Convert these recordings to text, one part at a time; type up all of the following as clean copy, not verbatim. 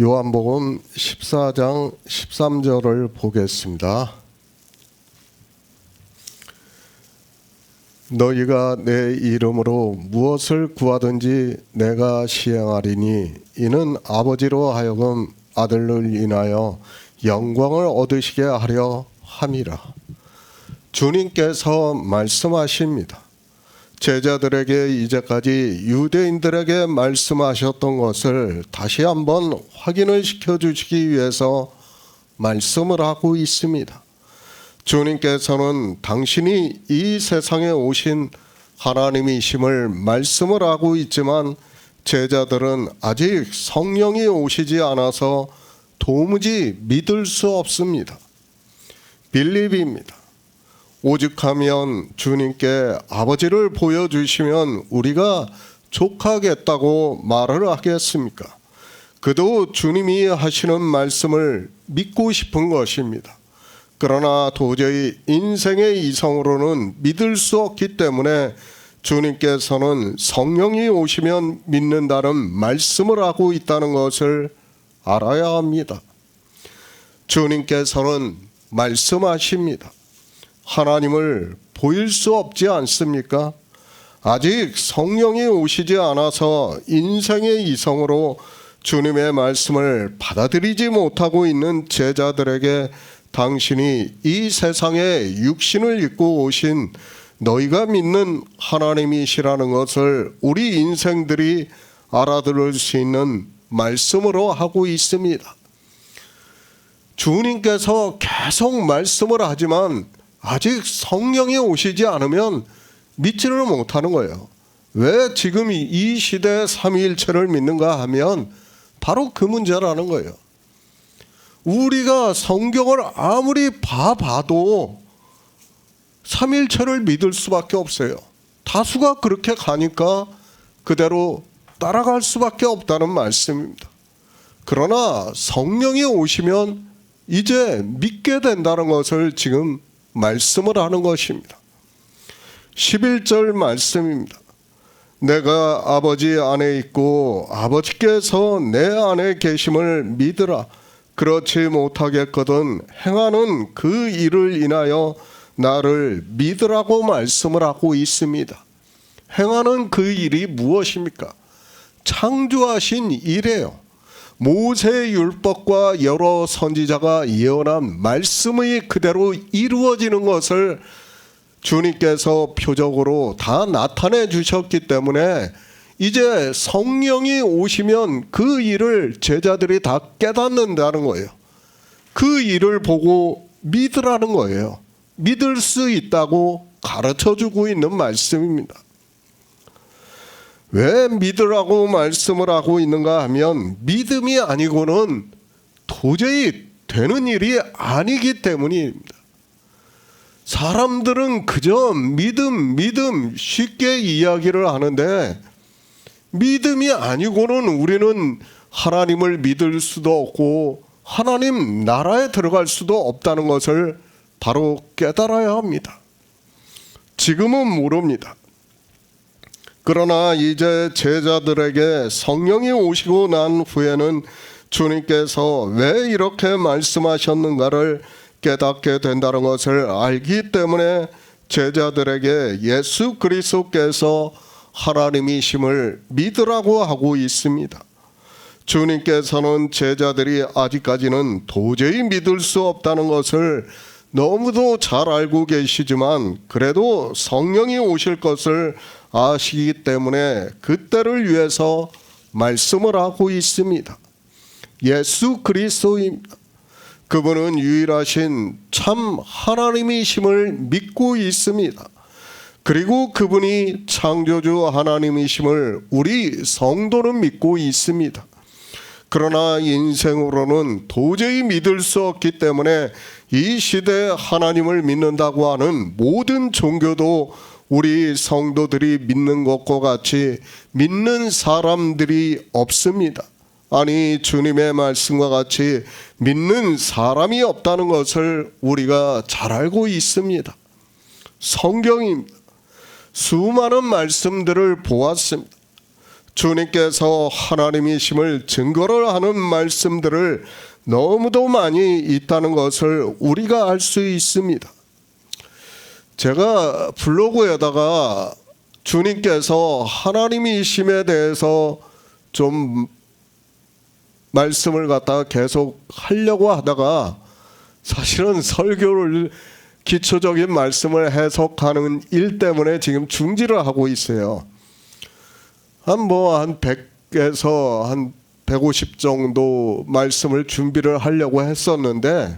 요한복음 14장 13절을 보겠습니다. 너희가 내 이름으로 무엇을 구하든지 내가 시행하리니 이는 아버지로 하여금 아들을 인하여 영광을 얻으시게 하려 함이라. 주님께서 말씀하십니다. 제자들에게 이제까지 유대인들에게 말씀하셨던 것을 다시 한번 확인을 시켜주시기 위해서 말씀을 하고 있습니다. 주님께서는 당신이 이 세상에 오신 하나님이심을 말씀을 하고 있지만 제자들은 아직 성령이 오시지 않아서 도무지 믿을 수 없습니다. 빌립입니다. 오죽하면 주님께 아버지를 보여주시면 우리가 족하겠다고 말을 하겠습니까? 그도 주님이 하시는 말씀을 믿고 싶은 것입니다. 그러나 도저히 인생의 이성으로는 믿을 수 없기 때문에 주님께서는 성령이 오시면 믿는다는 말씀을 하고 있다는 것을 알아야 합니다. 주님께서는 말씀하십니다. 하나님을 보일 수 없지 않습니까? 아직 성령이 오시지 않아서 인생의 이성으로 주님의 말씀을 받아들이지 못하고 있는 제자들에게 당신이 이 세상에 육신을 입고 오신 너희가 믿는 하나님이시라는 것을 우리 인생들이 알아들을 수 있는 말씀으로 하고 있습니다. 주님께서 계속 말씀을 하지만 아직 성령이 오시지 않으면 믿지를 못하는 거예요. 왜 지금 이 시대에 삼위일체를 믿는가 하면 바로 그 문제라는 거예요. 우리가 성경을 아무리 봐도 삼위일체를 믿을 수밖에 없어요. 다수가 그렇게 가니까 그대로 따라갈 수밖에 없다는 말씀입니다. 그러나 성령이 오시면 이제 믿게 된다는 것을 지금 말씀을 하는 것입니다. 11절 말씀입니다. 내가 아버지 안에 있고 아버지께서 내 안에 계심을 믿으라. 그렇지 못하겠거든 행하는 그 일을 인하여 나를 믿으라고 말씀을 하고 있습니다. 행하는 그 일이 무엇입니까? 창조하신 일이에요. 모세의 율법과 여러 선지자가 예언한 말씀이 그대로 이루어지는 것을 주님께서 표적으로 다 나타내 주셨기 때문에 이제 성령이 오시면 그 일을 제자들이 다 깨닫는다는 거예요. 그 일을 보고 믿으라는 거예요. 믿을 수 있다고 가르쳐주고 있는 말씀입니다. 왜 믿으라고 말씀을 하고 있는가 하면 믿음이 아니고는 도저히 되는 일이 아니기 때문입니다. 사람들은 그저 믿음 쉽게 이야기를 하는데 믿음이 아니고는 우리는 하나님을 믿을 수도 없고 하나님 나라에 들어갈 수도 없다는 것을 바로 깨달아야 합니다. 지금은 모릅니다. 그러나 이제 제자들에게 성령이 오시고 난 후에는 주님께서 왜 이렇게 말씀하셨는가를 깨닫게 된다는 것을 알기 때문에 제자들에게 예수 그리스도께서 하나님이심을 믿으라고 하고 있습니다. 주님께서는 제자들이 아직까지는 도저히 믿을 수 없다는 것을 너무도 잘 알고 계시지만 그래도 성령이 오실 것을 아시기 때문에 그때를 위해서 말씀을 하고 있습니다. 예수 그리스도입니다. 그분은 유일하신 참 하나님이심을 믿고 있습니다. 그리고 그분이 창조주 하나님이심을 우리 성도는 믿고 있습니다. 그러나 인생으로는 도저히 믿을 수 없기 때문에 이 시대에 하나님을 믿는다고 하는 모든 종교도 우리 성도들이 믿는 것과 같이 믿는 사람들이 없습니다. 아니 주님의 말씀과 같이 믿는 사람이 없다는 것을 우리가 잘 알고 있습니다. 성경입니다. 수많은 말씀들을 보았습니다. 주님께서 하나님이심을 증거를 하는 말씀들을 너무도 많이 있다는 것을 우리가 알 수 있습니다. 제가 블로그에다가 주님께서 하나님이심에 대해서 좀 말씀을 갖다가 계속 하려고 하다가 사실은 설교를 기초적인 말씀을 해석하는 일 때문에 지금 중지를 하고 있어요. 한 100에서 한 150 정도 말씀을 준비를 하려고 했었는데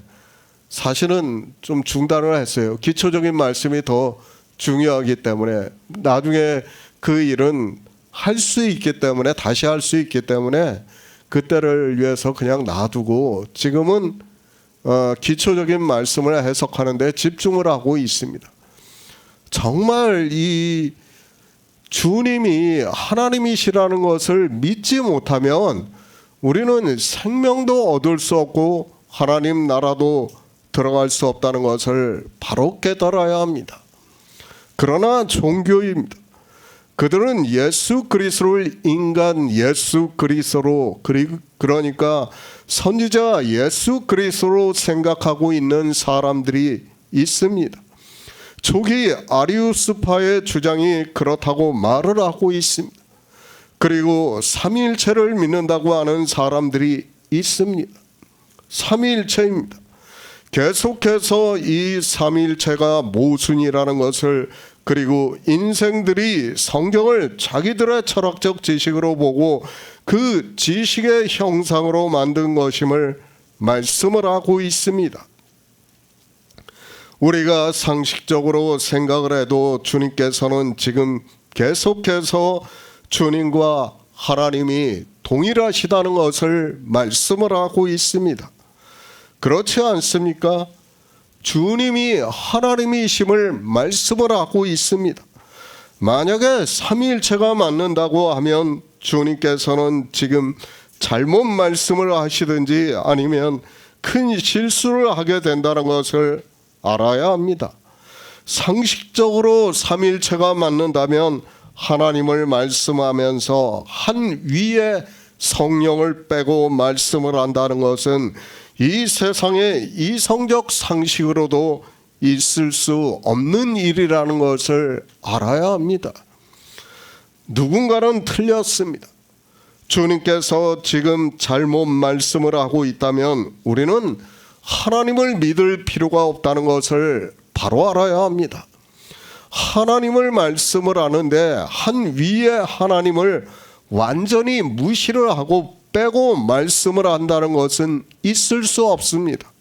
사실은 좀 중단을 했어요. 기초적인 말씀이 더 중요하기 때문에 나중에 그 일은 할 수 있기 때문에 다시 할 수 있기 때문에 그때를 위해서 그냥 놔두고 지금은 기초적인 말씀을 해석하는 데 집중을 하고 있습니다. 정말 이 주님이 하나님이시라는 것을 믿지 못하면 우리는 생명도 얻을 수 없고 하나님 나라도 들어갈 수 없다는 것을 바로 깨달아야 합니다. 그러나 종교입니다. 그들은 예수 그리스도를 인간 예수 그리스도로 그러니까 선지자 예수 그리스도로 생각하고 있는 사람들이 있습니다. 초기 아리우스파의 주장이 그렇다고 말을 하고 있습니다. 그리고 삼위일체를 믿는다고 하는 사람들이 있습니다. 삼위일체입니다. 계속해서 이 삼위일체가 모순이라는 것을 그리고 인생들이 성경을 자기들의 철학적 지식으로 보고 그 지식의 형상으로 만든 것임을 말씀을 하고 있습니다. 우리가 상식적으로 생각을 해도 주님께서는 지금 계속해서 주님과 하나님이 동일하시다는 것을 말씀을 하고 있습니다. 그렇지 않습니까? 주님이 하나님이심을 말씀을 하고 있습니다. 만약에 삼위일체가 맞는다고 하면 주님께서는 지금 잘못 말씀을 하시든지 아니면 큰 실수를 하게 된다는 것을 알아야 합니다. 상식적으로 삼위일체가 맞는다면 하나님을 말씀하면서 한 위에 성령을 빼고 말씀을 한다는 것은 이 세상의 이성적 상식으로도 있을 수 없는 일이라는 것을 알아야 합니다. 누군가는 틀렸습니다. 주님께서 지금 잘못 말씀을 하고 있다면 우리는 하나님을 믿을 필요가 없다는 것을 바로 알아야 합니다. 하나님을 말씀을 하는데 한 위에 하나님을 완전히 무시를 하고 빼고 말씀을 한다는 것은 있을 수 없습니다.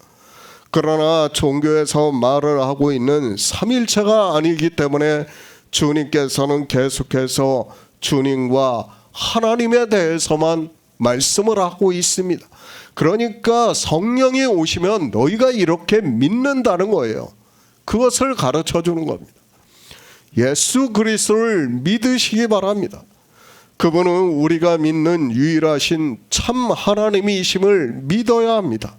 그러나 종교에서 말을 하고 있는 삼일체가 아니기 때문에 주님께서는 계속해서 주님과 하나님에 대해서만 말씀을 하고 있습니다. 그러니까 성령이 오시면 너희가 이렇게 믿는다는 거예요. 그것을 가르쳐 주는 겁니다. 예수 그리스도를 믿으시기 바랍니다. 그분은 우리가 믿는 유일하신 참 하나님이심을 믿어야 합니다.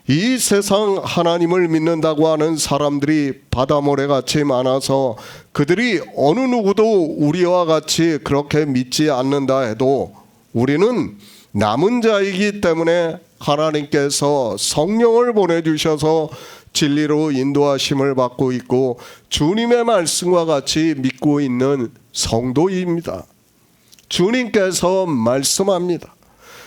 이 세상 하나님을 믿는다고 하는 사람들이 바다모래같이 많아서 그들이 어느 누구도 우리와 같이 그렇게 믿지 않는다 해도 우리는 남은 자이기 때문에 하나님께서 성령을 보내주셔서 진리로 인도하심을 받고 있고 주님의 말씀과 같이 믿고 있는 성도입니다. 주님께서 말씀합니다.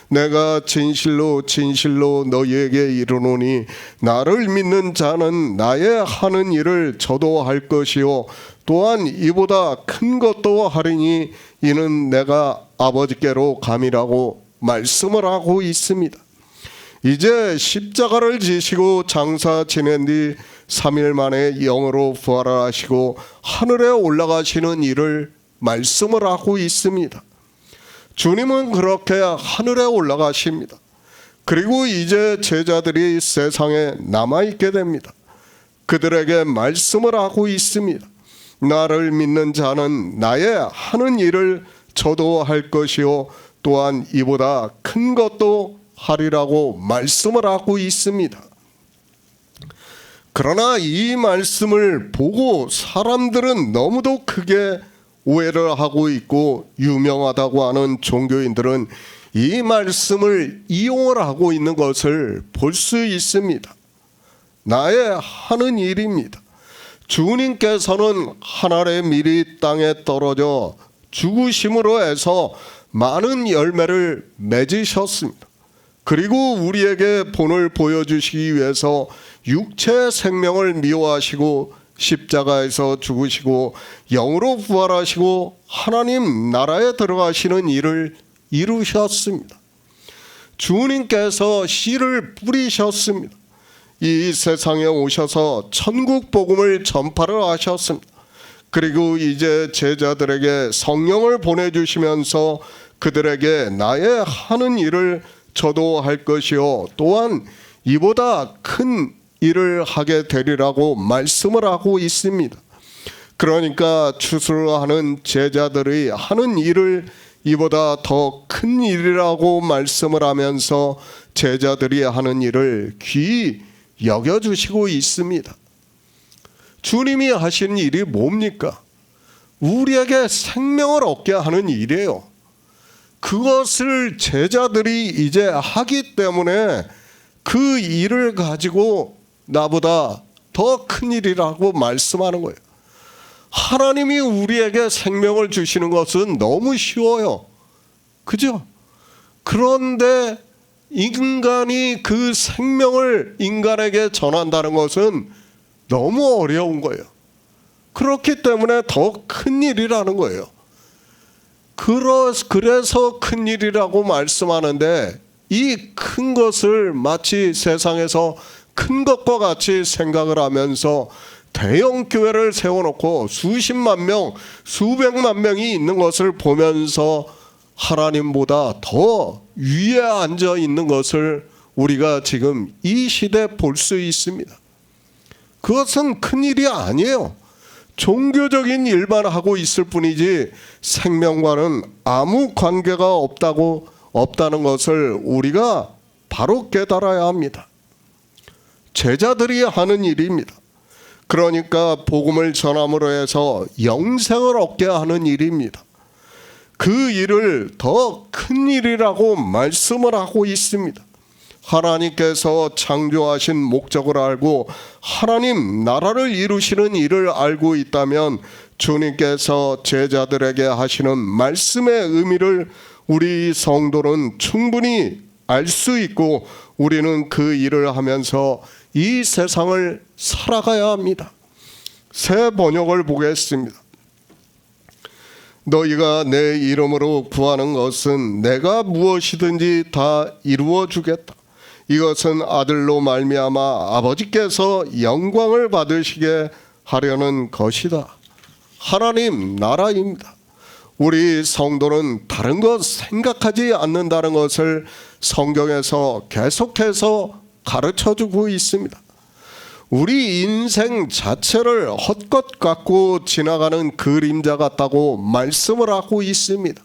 내가 진실로 진실로 너희에게 이르노니 나를 믿는 자는 나의 하는 일을 저도 할 것이요 또한 이보다 큰 것도 하리니 이는 내가 아버지께로 감이라고 말씀을 하고 있습니다. 이제 십자가를 지시고 장사 지낸 뒤 3일 만에 영으로 부활하시고 하늘에 올라가시는 일을 말씀을 하고 있습니다. 주님은 그렇게 하늘에 올라가십니다. 그리고 이제 제자들이 세상에 남아있게 됩니다. 그들에게 말씀을 하고 있습니다. 나를 믿는 자는 나의 하는 일을 저도 할 것이요 또한 이보다 큰 것도 하리라고 말씀을 하고 있습니다. 그러나 이 말씀을 보고 사람들은 너무도 크게 오해를 하고 있고 유명하다고 하는 종교인들은 이 말씀을 이용을 하고 있는 것을 볼 수 있습니다. 나의 하는 일입니다. 주님께서는 하늘의 밀이 땅에 떨어져 죽으심으로 해서 많은 열매를 맺으셨습니다. 그리고 우리에게 본을 보여주시기 위해서 육체의 생명을 미워하시고 십자가에서 죽으시고 영으로 부활하시고 하나님 나라에 들어가시는 일을 이루셨습니다. 주님께서 씨를 뿌리셨습니다. 이 세상에 오셔서 천국 복음을 전파를 하셨습니다. 그리고 이제 제자들에게 성령을 보내주시면서 그들에게 나의 하는 일을 저도 할 것이요 또한 이보다 큰 일을 하게 되리라고 말씀을 하고 있습니다. 그러니까 추수하는 제자들이 하는 일을 이보다 더 큰 일이라고 말씀을 하면서 제자들이 하는 일을 귀히 여겨주시고 있습니다. 주님이 하시는 일이 뭡니까? 우리에게 생명을 얻게 하는 일이에요. 그것을 제자들이 이제 하기 때문에 그 일을 가지고 나보다 더 큰 일이라고 말씀하는 거예요. 하나님이 우리에게 생명을 주시는 것은 너무 쉬워요. 그죠? 그런데 인간이 그 생명을 인간에게 전한다는 것은 너무 어려운 거예요. 그렇기 때문에 더 큰 일이라는 거예요. 그래서 큰 일이라고 말씀하는데 이 큰 것을 마치 세상에서 큰 것과 같이 생각을 하면서 대형 교회를 세워놓고 수십만 명, 수백만 명이 있는 것을 보면서 하나님보다 더 위에 앉아 있는 것을 우리가 지금 이 시대에 볼 수 있습니다. 그것은 큰 일이 아니에요. 종교적인 일만 하고 있을 뿐이지 생명과는 아무 관계가 없다는 것을 우리가 바로 깨달아야 합니다. 제자들이 하는 일입니다. 그러니까 복음을 전함으로 해서 영생을 얻게 하는 일입니다. 그 일을 더 큰 일이라고 말씀을 하고 있습니다. 하나님께서 창조하신 목적을 알고 하나님 나라를 이루시는 일을 알고 있다면 주님께서 제자들에게 하시는 말씀의 의미를 우리 성도는 충분히 알 수 있고 우리는 그 일을 하면서 이 세상을 살아가야 합니다. 새 번역을 보겠습니다. 너희가 내 이름으로 구하는 것은 내가 무엇이든지 다 이루어 주겠다. 이것은 아들로 말미암아 아버지께서 영광을 받으시게 하려는 것이다. 하나님 나라입니다. 우리 성도는 다른 것 생각하지 않는다는 것을 성경에서 계속해서 가르쳐주고 있습니다. 우리 인생 자체를 헛것 같고 지나가는 그림자 같다고 말씀을 하고 있습니다.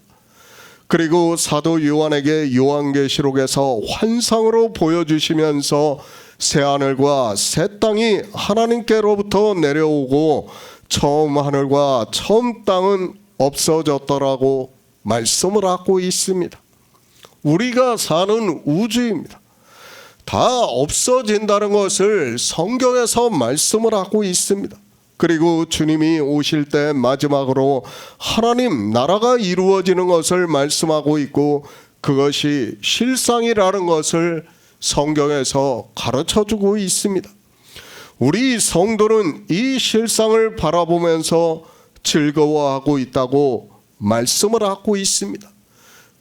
그리고 사도 요한에게 요한계시록에서 환상으로 보여주시면서 새하늘과 새 땅이 하나님께로부터 내려오고 처음 하늘과 처음 땅은 없어졌더라고 말씀을 하고 있습니다. 우리가 사는 우주입니다. 다 없어진다는 것을 성경에서 말씀을 하고 있습니다. 그리고 주님이 오실 때 마지막으로 하나님 나라가 이루어지는 것을 말씀하고 있고 그것이 실상이라는 것을 성경에서 가르쳐주고 있습니다. 우리 성도는 이 실상을 바라보면서 즐거워하고 있다고 말씀을 하고 있습니다.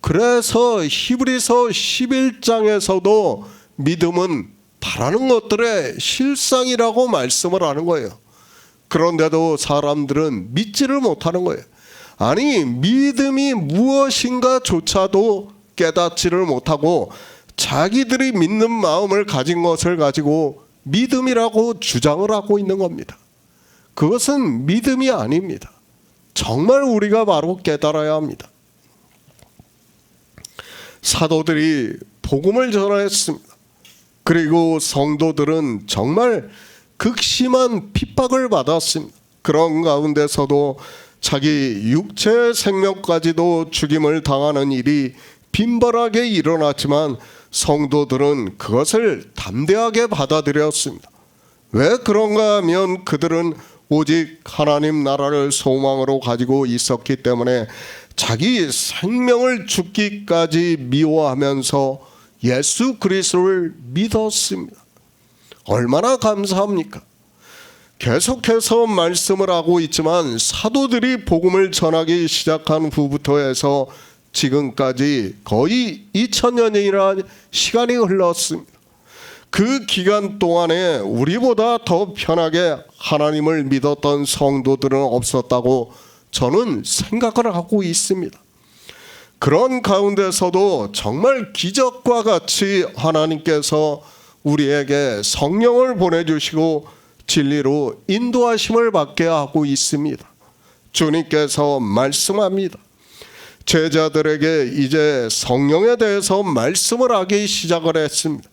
그래서 히브리서 11장에서도 믿음은 바라는 것들의 실상이라고 말씀을 하는 거예요. 그런데도 사람들은 믿지를 못하는 거예요. 아니 믿음이 무엇인가 조차도 깨닫지를 못하고 자기들이 믿는 마음을 가진 것을 가지고 믿음이라고 주장을 하고 있는 겁니다. 그것은 믿음이 아닙니다. 정말 우리가 바로 깨달아야 합니다. 사도들이 복음을 전했습니다. 그리고 성도들은 정말 극심한 핍박을 받았습니다. 그런 가운데서도 자기 육체 생명까지도 죽임을 당하는 일이 빈번하게 일어났지만 성도들은 그것을 담대하게 받아들였습니다. 왜 그런가 하면 그들은 오직 하나님 나라를 소망으로 가지고 있었기 때문에 자기 생명을 죽기까지 미워하면서 예수 그리스도를 믿었습니다. 얼마나 감사합니까? 계속해서 말씀을 하고 있지만 사도들이 복음을 전하기 시작한 후부터 해서 지금까지 거의 2000년이라는 시간이 흘렀습니다. 그 기간 동안에 우리보다 더 편하게 하나님을 믿었던 성도들은 없었다고 저는 생각을 하고 있습니다. 그런 가운데서도 정말 기적과 같이 하나님께서 우리에게 성령을 보내주시고 진리로 인도하심을 받게 하고 있습니다. 주님께서 말씀합니다. 제자들에게 이제 성령에 대해서 말씀을 하기 시작을 했습니다.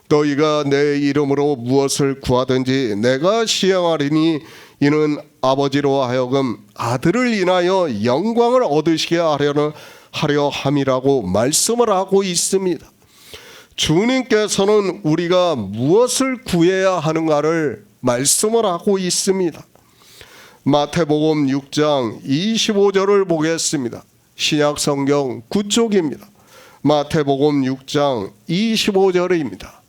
너희가 내 이름으로 무엇을 구하든지 내가 시행하리니 이는 아버지로 하여금 아들을 인하여 영광을 얻으시게 하려 함이라고 말씀을 하고 있습니다. 주님께서는 우리가 무엇을 구해야 하는가를 말씀을 하고 있습니다. 마태복음 6장 25절을 보겠습니다. 신약성경 9쪽입니다. 마태복음 6장 25절입니다.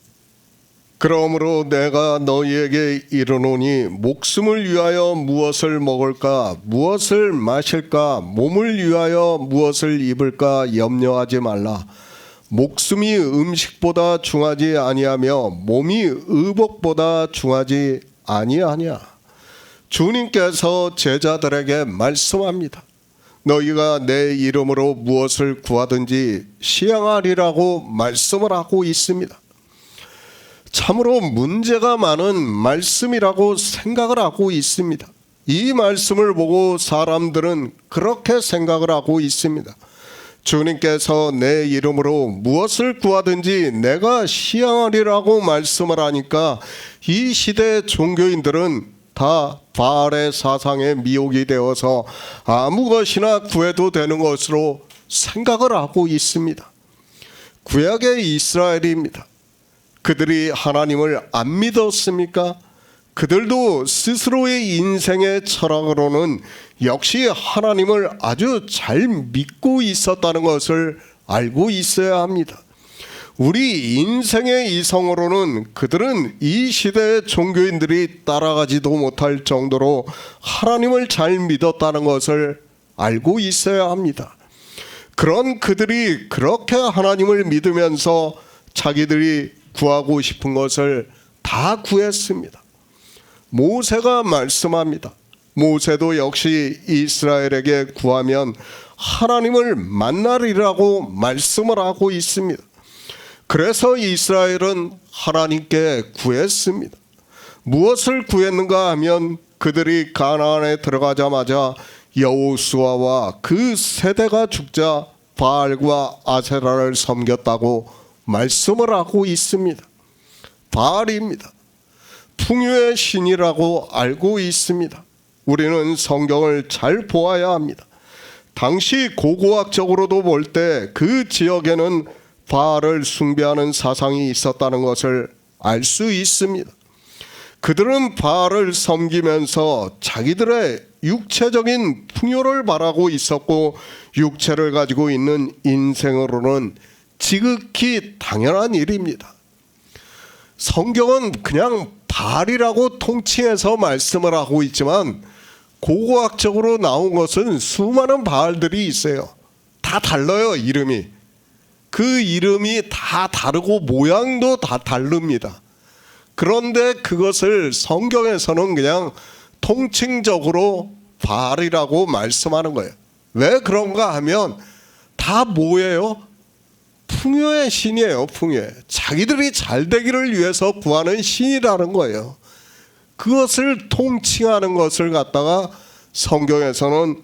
그러므로 내가 너희에게 이르노니 목숨을 위하여 무엇을 먹을까 무엇을 마실까 몸을 위하여 무엇을 입을까 염려하지 말라. 목숨이 음식보다 중하지 아니하며 몸이 의복보다 중하지 아니하냐. 주님께서 제자들에게 말씀합니다. 너희가 내 이름으로 무엇을 구하든지 시행하리라고 말씀을 하고 있습니다. 참으로 문제가 많은 말씀이라고 생각을 하고 있습니다. 이 말씀을 보고 사람들은 그렇게 생각을 하고 있습니다. 주님께서 내 이름으로 무엇을 구하든지 내가 시행하리라고 말씀을 하니까 이 시대의 종교인들은 다 바알의 사상에 미혹이 되어서 아무 것이나 구해도 되는 것으로 생각을 하고 있습니다. 구약의 이스라엘입니다. 그들이 하나님을 안 믿었습니까? 그들도 스스로의 인생의 철학으로는 역시 하나님을 아주 잘 믿고 있었다는 것을 알고 있어야 합니다. 우리 인생의 이성으로는 그들은 이 시대의 종교인들이 따라가지도 못할 정도로 하나님을 잘 믿었다는 것을 알고 있어야 합니다. 그런 그들이 그렇게 하나님을 믿으면서 자기들이 구하고 싶은 것을 다 구했습니다. 모세가 말씀합니다. 모세도 역시 이스라엘에게 구하면 하나님을 만나리라고 말씀을 하고 있습니다. 그래서 이스라엘은 하나님께 구했습니다. 무엇을 구했는가 하면 그들이 가나안에 들어가자마자 여호수아와 그 세대가 죽자 바알과 아세라를 섬겼다고 말씀을 하고 있습니다. 바알입니다. 풍요의 신이라고 알고 있습니다. 우리는 성경을 잘 보아야 합니다. 당시 고고학적으로도 볼 때 그 지역에는 바알을 숭배하는 사상이 있었다는 것을 알 수 있습니다. 그들은 바알을 섬기면서 자기들의 육체적인 풍요를 바라고 있었고 육체를 가지고 있는 인생으로는 지극히 당연한 일입니다. 성경은 그냥 바알이라고 통칭해서 말씀을 하고 있지만 고고학적으로 나온 것은 수많은 바알들이 있어요. 다 달라요, 이름이. 그 이름이 다 다르고 모양도 다 다릅니다. 그런데 그것을 성경에서는 그냥 통칭적으로 바알이라고 말씀하는 거예요. 왜 그런가 하면 다 뭐예요? 풍요의 신이에요. 풍요의. 자기들이 잘 되기를 위해서 구하는 신이라는 거예요. 그것을 통칭하는 것을 갖다가 성경에서는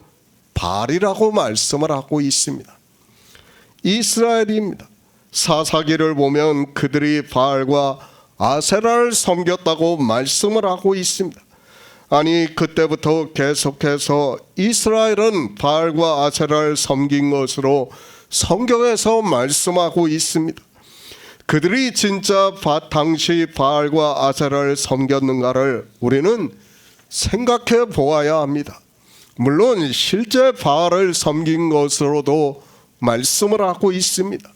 바알이라고 말씀을 하고 있습니다. 이스라엘입니다. 사사기를 보면 그들이 바알과 아세라를 섬겼다고 말씀을 하고 있습니다. 아니 그때부터 계속해서 이스라엘은 바알과 아세라를 섬긴 것으로 성경에서 말씀하고 있습니다. 그들이 진짜 당시 바알과 아세라를 섬겼는가를 우리는 생각해 보아야 합니다. 물론 실제 바알을 섬긴 것으로도 말씀을 하고 있습니다.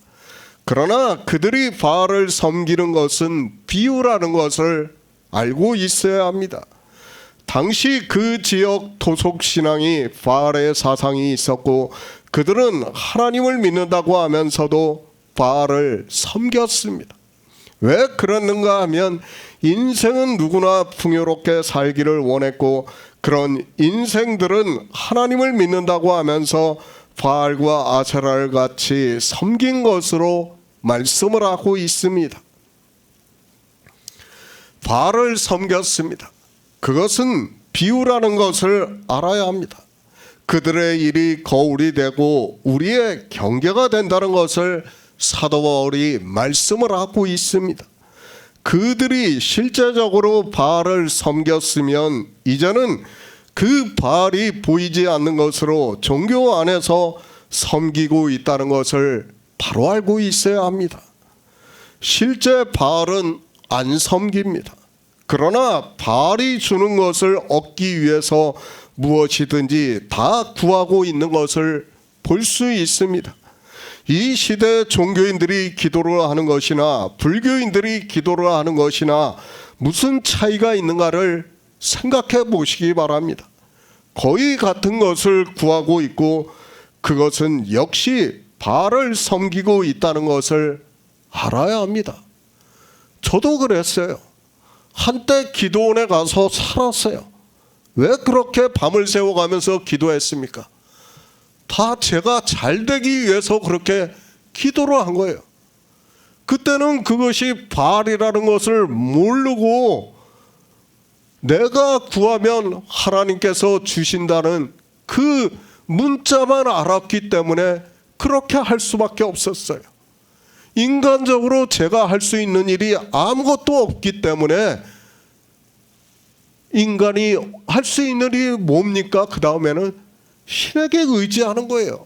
그러나 그들이 바알을 섬기는 것은 비유라는 것을 알고 있어야 합니다. 당시 그 지역 토속 신앙이 바알의 사상이 있었고 그들은 하나님을 믿는다고 하면서도 바알을 섬겼습니다. 왜 그랬는가 하면 인생은 누구나 풍요롭게 살기를 원했고 그런 인생들은 하나님을 믿는다고 하면서 바알과 아세라를 같이 섬긴 것으로 말씀을 하고 있습니다. 바알을 섬겼습니다. 그것은 비유라는 것을 알아야 합니다. 그들의 일이 거울이 되고 우리의 경계가 된다는 것을 사도 바울이 말씀을 하고 있습니다. 그들이 실제적으로 바알을 섬겼으면 이제는 그 바알이 보이지 않는 것으로 종교 안에서 섬기고 있다는 것을 바로 알고 있어야 합니다. 실제 바알은 안 섬깁니다. 그러나 바알이 주는 것을 얻기 위해서 무엇이든지 다 구하고 있는 것을 볼 수 있습니다. 이 시대 종교인들이 기도를 하는 것이나 불교인들이 기도를 하는 것이나 무슨 차이가 있는가를 생각해 보시기 바랍니다. 거의 같은 것을 구하고 있고 그것은 역시 바알을 섬기고 있다는 것을 알아야 합니다. 저도 그랬어요. 한때 기도원에 가서 살았어요. 왜 그렇게 밤을 새워가면서 기도했습니까? 다 제가 잘 되기 위해서 그렇게 기도를 한 거예요. 그때는 그것이 바알이라는 것을 모르고 내가 구하면 하나님께서 주신다는 그 문자만 알았기 때문에 그렇게 할 수밖에 없었어요. 인간적으로 제가 할 수 있는 일이 아무것도 없기 때문에 인간이 할 수 있는 일이 뭡니까? 그 다음에는 신에게 의지하는 거예요.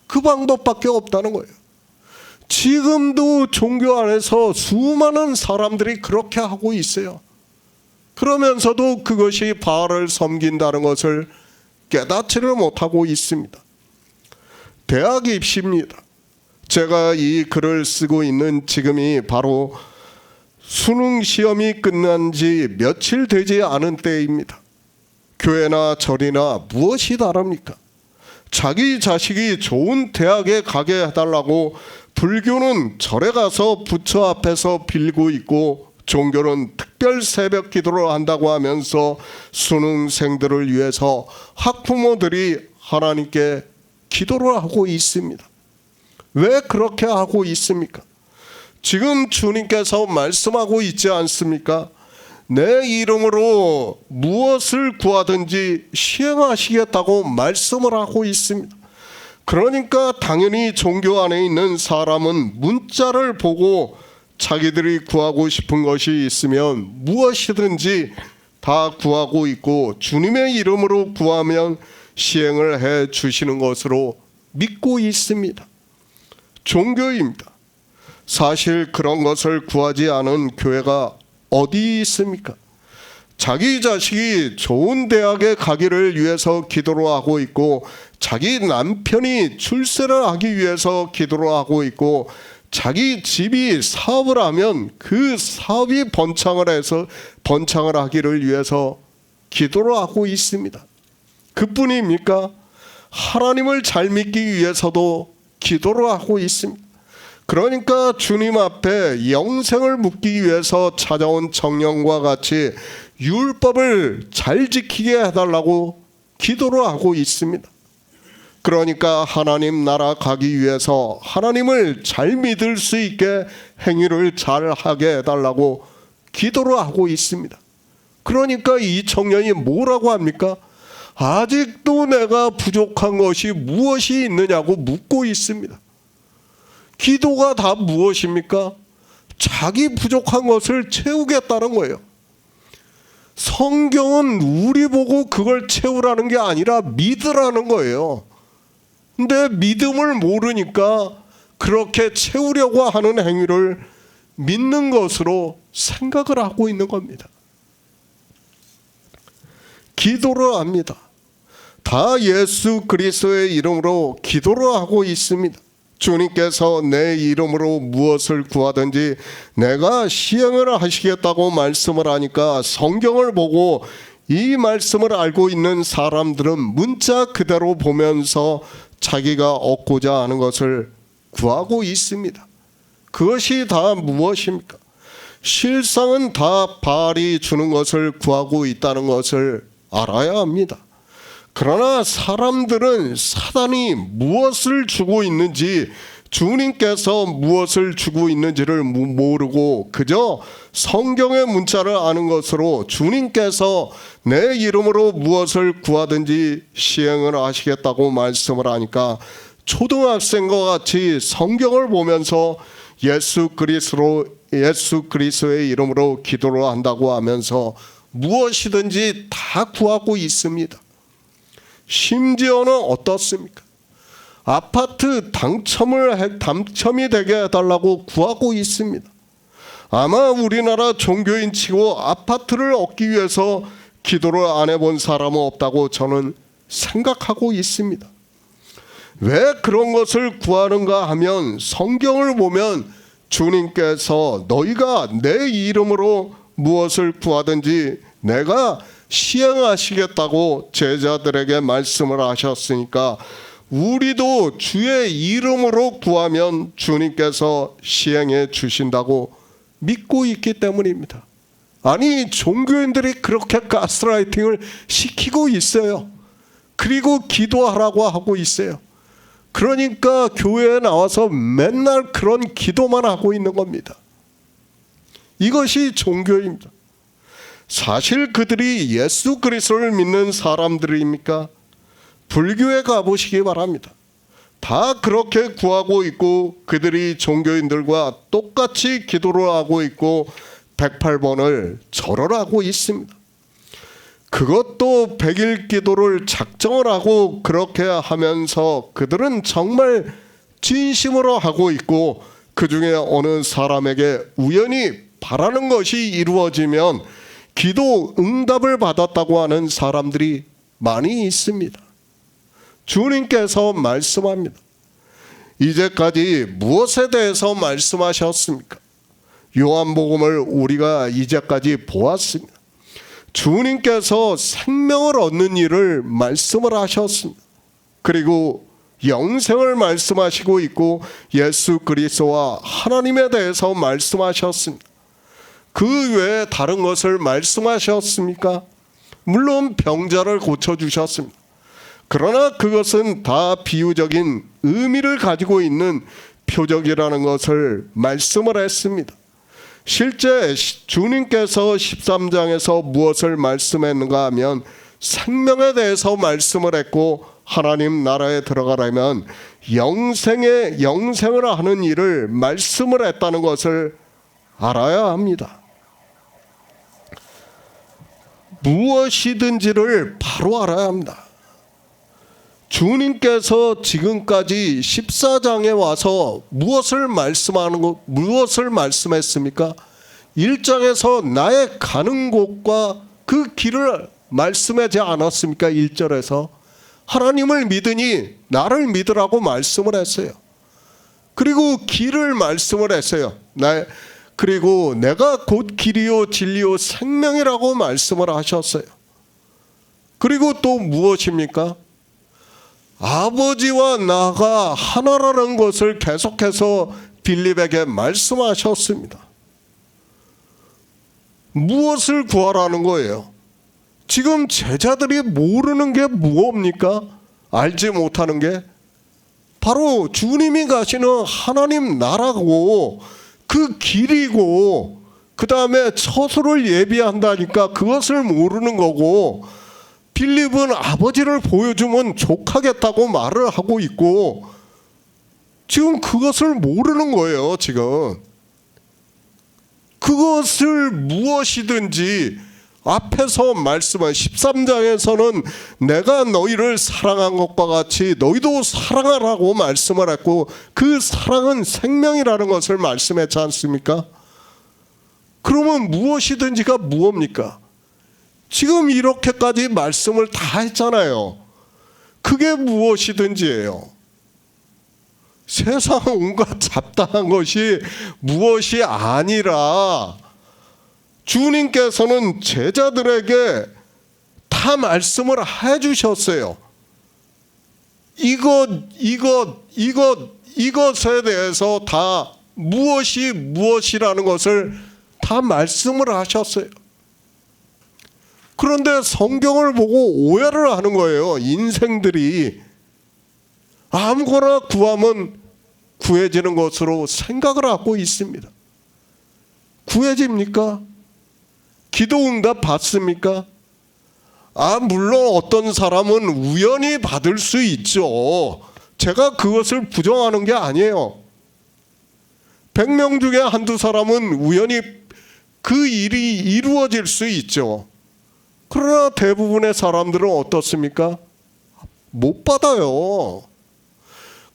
그 방법밖에 없다는 거예요. 지금도 종교 안에서 수많은 사람들이 그렇게 하고 있어요. 그러면서도 그것이 바알을 섬긴다는 것을 깨닫지를 못하고 있습니다. 대학 입시입니다. 제가 이 글을 쓰고 있는 지금이 바로 수능 시험이 끝난 지 며칠 되지 않은 때입니다. 교회나 절이나 무엇이 다릅니까? 자기 자식이 좋은 대학에 가게 해달라고 불교는 절에 가서 부처 앞에서 빌고 있고 종교는 특별 새벽 기도를 한다고 하면서 수능생들을 위해서 학부모들이 하나님께 기도를 하고 있습니다. 왜 그렇게 하고 있습니까? 지금 주님께서 말씀하고 있지 않습니까? 내 이름으로 무엇을 구하든지 시행하시겠다고 말씀을 하고 있습니다. 그러니까 당연히 종교 안에 있는 사람은 문자를 보고 자기들이 구하고 싶은 것이 있으면 무엇이든지 다 구하고 있고 주님의 이름으로 구하면 시행을 해 주시는 것으로 믿고 있습니다. 종교입니다. 사실 그런 것을 구하지 않은 교회가 어디 있습니까? 자기 자식이 좋은 대학에 가기를 위해서 기도를 하고 있고 자기 남편이 출세를 하기 위해서 기도를 하고 있고 자기 집이 사업을 하면 그 사업이 번창을 하기를 위해서 기도를 하고 있습니다. 그뿐입니까? 하나님을 잘 믿기 위해서도 기도를 하고 있습니다. 그러니까 주님 앞에 영생을 묻기 위해서 찾아온 청년과 같이 율법을 잘 지키게 해달라고 기도를 하고 있습니다. 그러니까 하나님 나라 가기 위해서 하나님을 잘 믿을 수 있게 행위를 잘 하게 해달라고 기도를 하고 있습니다. 그러니까 이 청년이 뭐라고 합니까? 아직도 내가 부족한 것이 무엇이 있느냐고 묻고 있습니다. 기도가 다 무엇입니까? 자기 부족한 것을 채우겠다는 거예요. 성경은 우리 보고 그걸 채우라는 게 아니라 믿으라는 거예요. 근데 믿음을 모르니까 그렇게 채우려고 하는 행위를 믿는 것으로 생각을 하고 있는 겁니다. 기도를 합니다. 다 예수 그리스도의 이름으로 기도를 하고 있습니다. 주님께서 내 이름으로 무엇을 구하든지 내가 시행을 하시겠다고 말씀을 하니까 성경을 보고 이 말씀을 알고 있는 사람들은 문자 그대로 보면서 자기가 얻고자 하는 것을 구하고 있습니다. 그것이 다 무엇입니까? 실상은 다 바알이 주는 것을 구하고 있다는 것을 알아야 합니다. 그러나 사람들은 사단이 무엇을 주고 있는지, 주님께서 무엇을 주고 있는지를 모르고 그저 성경의 문자를 아는 것으로 주님께서 내 이름으로 무엇을 구하든지 시행을 하시겠다고 말씀을 하니까 초등학생과 같이 성경을 보면서 예수 그리스도의 이름으로 기도를 한다고 하면서 무엇이든지 다 구하고 있습니다. 심지어는 어떻습니까? 아파트 당첨이 되게 해달라고 구하고 있습니다. 아마 우리나라 종교인 치고 아파트를 얻기 위해서 기도를 안 해본 사람은 없다고 저는 생각하고 있습니다. 왜 그런 것을 구하는가 하면 성경을 보면 주님께서 너희가 내 이름으로 무엇을 구하든지 내가 시행하시겠다고 제자들에게 말씀을 하셨으니까 우리도 주의 이름으로 구하면 주님께서 시행해 주신다고 믿고 있기 때문입니다. 아니, 종교인들이 그렇게 가스라이팅을 시키고 있어요. 그리고 기도하라고 하고 있어요. 그러니까 교회에 나와서 맨날 그런 기도만 하고 있는 겁니다. 이것이 종교입니다. 사실 그들이 예수 그리스도를 믿는 사람들입니까? 불교에 가보시기 바랍니다. 다 그렇게 구하고 있고 그들이 종교인들과 똑같이 기도를 하고 있고 108번을 절을 하고 있습니다. 그것도 100일 기도를 작정을 하고 그렇게 하면서 그들은 정말 진심으로 하고 있고 그 중에 어느 사람에게 우연히 바라는 것이 이루어지면 기도 응답을 받았다고 하는 사람들이 많이 있습니다. 주님께서 말씀합니다. 이제까지 무엇에 대해서 말씀하셨습니까? 요한복음을 우리가 이제까지 보았습니다. 주님께서 생명을 얻는 일을 말씀을 하셨습니다. 그리고 영생을 말씀하시고 있고 예수 그리스도와 하나님에 대해서 말씀하셨습니다. 그 외에 다른 것을 말씀하셨습니까? 물론 병자를 고쳐주셨습니다. 그러나 그것은 다 비유적인 의미를 가지고 있는 표적이라는 것을 말씀을 했습니다. 실제 주님께서 13장에서 무엇을 말씀했는가 하면 생명에 대해서 말씀을 했고 하나님 나라에 들어가려면 영생을 하는 일을 말씀을 했다는 것을 알아야 합니다. 무엇이든지를 바로 알아야 합니다. 주님께서 지금까지 14장에 와서 무엇을 말씀했습니까? 1장에서 나의 가는 곳과 그 길을 말씀하지 않았습니까? 1절에서 하나님을 믿으니 나를 믿으라고 말씀을 했어요. 그리고 길을 말씀을 했어요. 그리고 내가 곧 길이요 진리요 생명이라고 말씀을 하셨어요. 그리고 또 무엇입니까? 아버지와 나가 하나라는 것을 계속해서 빌립에게 말씀하셨습니다. 무엇을 구하라는 거예요? 지금 제자들이 모르는 게 무엇입니까? 알지 못하는 게 바로 주님이 가시는 하나님 나라고 그 길이고 그 다음에 처소를 예비한다니까 그것을 모르는 거고 빌립은 아버지를 보여주면 족하겠다고 말을 하고 있고 지금 그것을 모르는 거예요. 지금 그것을 무엇이든지 앞에서 말씀한 13장에서는 내가 너희를 사랑한 것과 같이 너희도 사랑하라고 말씀을 했고, 그 사랑은 생명이라는 것을 말씀했지 않습니까? 그러면 무엇이든지가 무엇입니까? 지금 이렇게까지 말씀을 다 했잖아요. 그게 무엇이든지예요. 세상 온갖 잡다한 것이 무엇이 아니라 주님께서는 제자들에게 다 말씀을 해주셨어요. 이것에 대해서 다 무엇이 무엇이라는 것을 다 말씀을 하셨어요. 그런데 성경을 보고 오해를 하는 거예요. 인생들이 아무거나 구하면 구해지는 것으로 생각을 하고 있습니다. 구해집니까? 기도 응답 받습니까? 물론 어떤 사람은 우연히 받을 수 있죠. 제가 그것을 부정하는 게 아니에요. 100명 중에 한두 사람은 우연히 그 일이 이루어질 수 있죠. 그러나 대부분의 사람들은 어떻습니까? 못 받아요.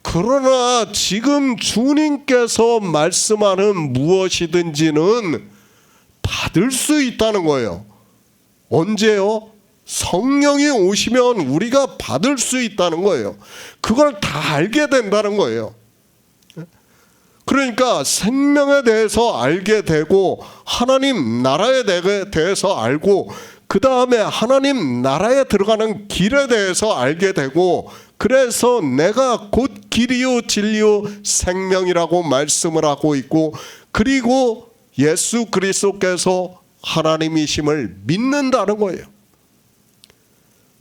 그러나 지금 주님께서 말씀하는 무엇이든지는 받을 수 있다는 거예요. 언제요? 성령이 오시면 우리가 받을 수 있다는 거예요. 그걸 다 알게 된다는 거예요. 그러니까 생명에 대해서 알게 되고, 하나님 나라에 대해서 알고, 그 다음에 하나님 나라에 들어가는 길에 대해서 알게 되고, 그래서 내가 곧 길이요 진리요 생명이라고 말씀을 하고 있고, 그리고 예수 그리스도께서 하나님이심을 믿는다는 거예요.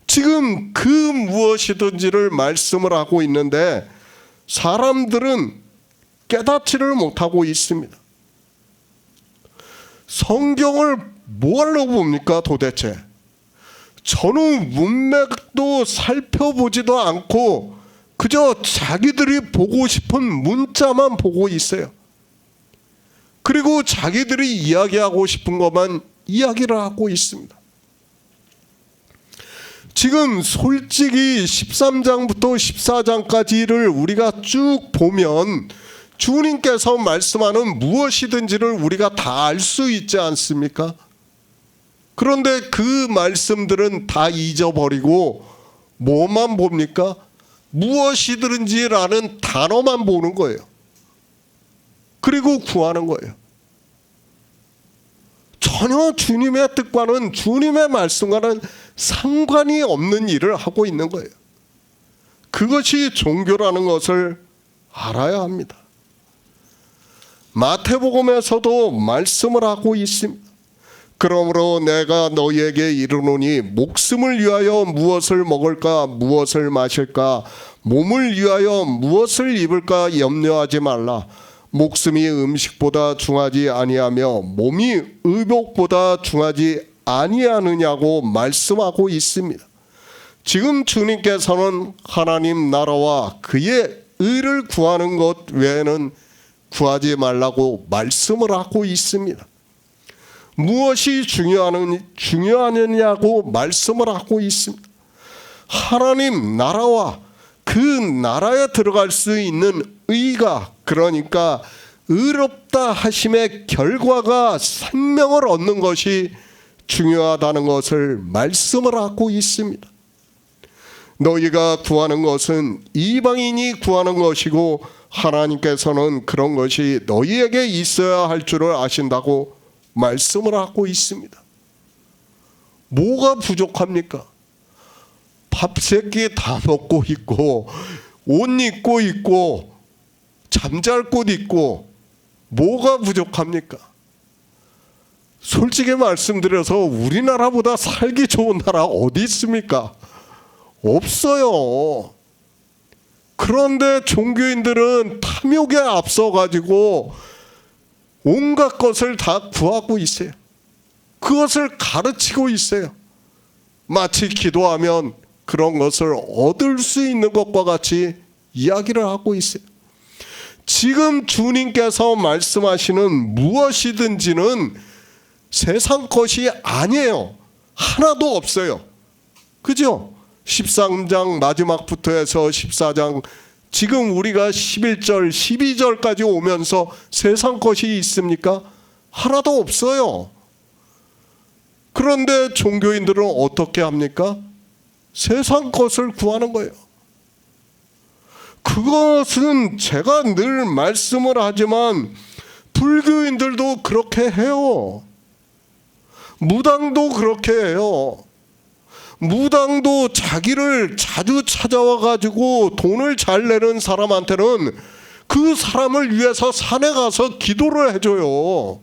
지금 그 무엇이든지를 말씀을 하고 있는데 사람들은 깨닫지를 못하고 있습니다. 성경을 뭐하러 봅니까 도대체? 전후 문맥도 살펴보지도 않고 그저 자기들이 보고 싶은 문자만 보고 있어요. 그리고 자기들이 이야기하고 싶은 것만 이야기를 하고 있습니다. 지금 솔직히 13장부터 14장까지를 우리가 쭉 보면 주님께서 말씀하는 무엇이든지를 우리가 다 알 수 있지 않습니까? 그런데 그 말씀들은 다 잊어버리고 뭐만 봅니까? 무엇이든지라는 단어만 보는 거예요. 그리고 구하는 거예요. 전혀 주님의 뜻과는, 주님의 말씀과는 상관이 없는 일을 하고 있는 거예요. 그것이 종교라는 것을 알아야 합니다. 마태복음에서도 말씀을 하고 있습니다. 그러므로 내가 너희에게 이르노니 목숨을 위하여 무엇을 먹을까 무엇을 마실까, 몸을 위하여 무엇을 입을까 염려하지 말라. 목숨이 음식보다 중하지 아니하며 몸이 의복보다 중하지 아니하느냐고 말씀하고 있습니다. 지금 주님께서는 하나님 나라와 그의 의를 구하는 것 외에는 구하지 말라고 말씀을 하고 있습니다. 무엇이 중요하느냐고 말씀을 하고 있습니다. 하나님 나라와 그 나라에 들어갈 수 있는 의가, 그러니까 의롭다 하심의 결과가 생명을 얻는 것이 중요하다는 것을 말씀을 하고 있습니다. 너희가 구하는 것은 이방인이 구하는 것이고 하나님께서는 그런 것이 너희에게 있어야 할 줄을 아신다고 말씀을 하고 있습니다. 뭐가 부족합니까? 밥 세 끼 다 먹고 있고 옷 입고 있고 잠잘 곳 있고 뭐가 부족합니까? 솔직히 말씀드려서 우리나라보다 살기 좋은 나라 어디 있습니까? 없어요. 그런데 종교인들은 탐욕에 앞서가지고 온갖 것을 다 구하고 있어요. 그것을 가르치고 있어요. 마치 기도하면 그런 것을 얻을 수 있는 것과 같이 이야기를 하고 있어요. 지금 주님께서 말씀하시는 무엇이든지는 세상 것이 아니에요. 하나도 없어요. 그죠? 13장 마지막부터 해서 14장 지금 우리가 11절 12절까지 오면서 세상 것이 있습니까? 하나도 없어요. 그런데 종교인들은 어떻게 합니까? 세상 것을 구하는 거예요. 그것은 제가 늘 말씀을 하지만 불교인들도 그렇게 해요. 무당도 그렇게 해요. 무당도 자기를 자주 찾아와 가지고 돈을 잘 내는 사람한테는 그 사람을 위해서 산에 가서 기도를 해줘요.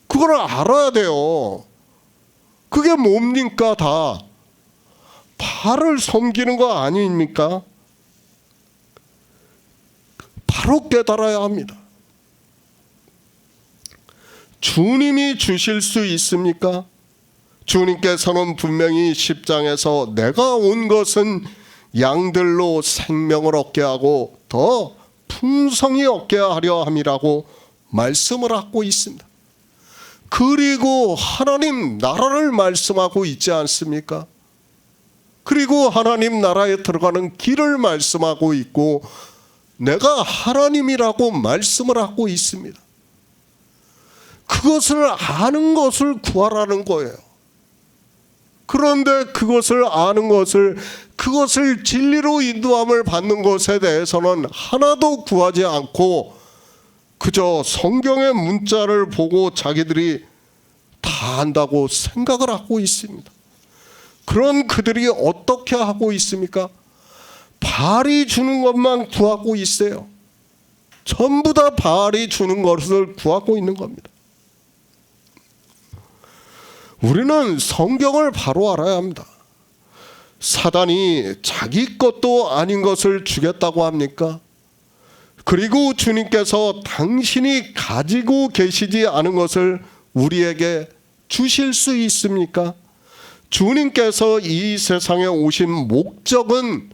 그걸 알아야 돼요. 그게 뭡니까? 다 바알을 섬기는 거 아닙니까? 바로 깨달아야 합니다. 주님이 주실 수 있습니까? 주님께서는 분명히 10장에서 내가 온 것은 양들로 생명을 얻게 하고 더 풍성히 얻게 하려 함이라고 말씀을 하고 있습니다. 그리고 하나님 나라를 말씀하고 있지 않습니까? 그리고 하나님 나라에 들어가는 길을 말씀하고 있고 내가 하나님이라고 말씀을 하고 있습니다. 그것을 아는 것을 구하라는 거예요. 그런데 그것을 아는 것을 그것을 진리로 인도함을 받는 것에 대해서는 하나도 구하지 않고 그저 성경의 문자를 보고 자기들이 다 안다고 생각을 하고 있습니다. 그런 그들이 어떻게 하고 있습니까? 바알이 주는 것만 구하고 있어요. 전부 다 바알이 주는 것을 구하고 있는 겁니다. 우리는 성경을 바로 알아야 합니다. 사단이 자기 것도 아닌 것을 주겠다고 합니까? 그리고 주님께서 당신이 가지고 계시지 않은 것을 우리에게 주실 수 있습니까? 주님께서 이 세상에 오신 목적은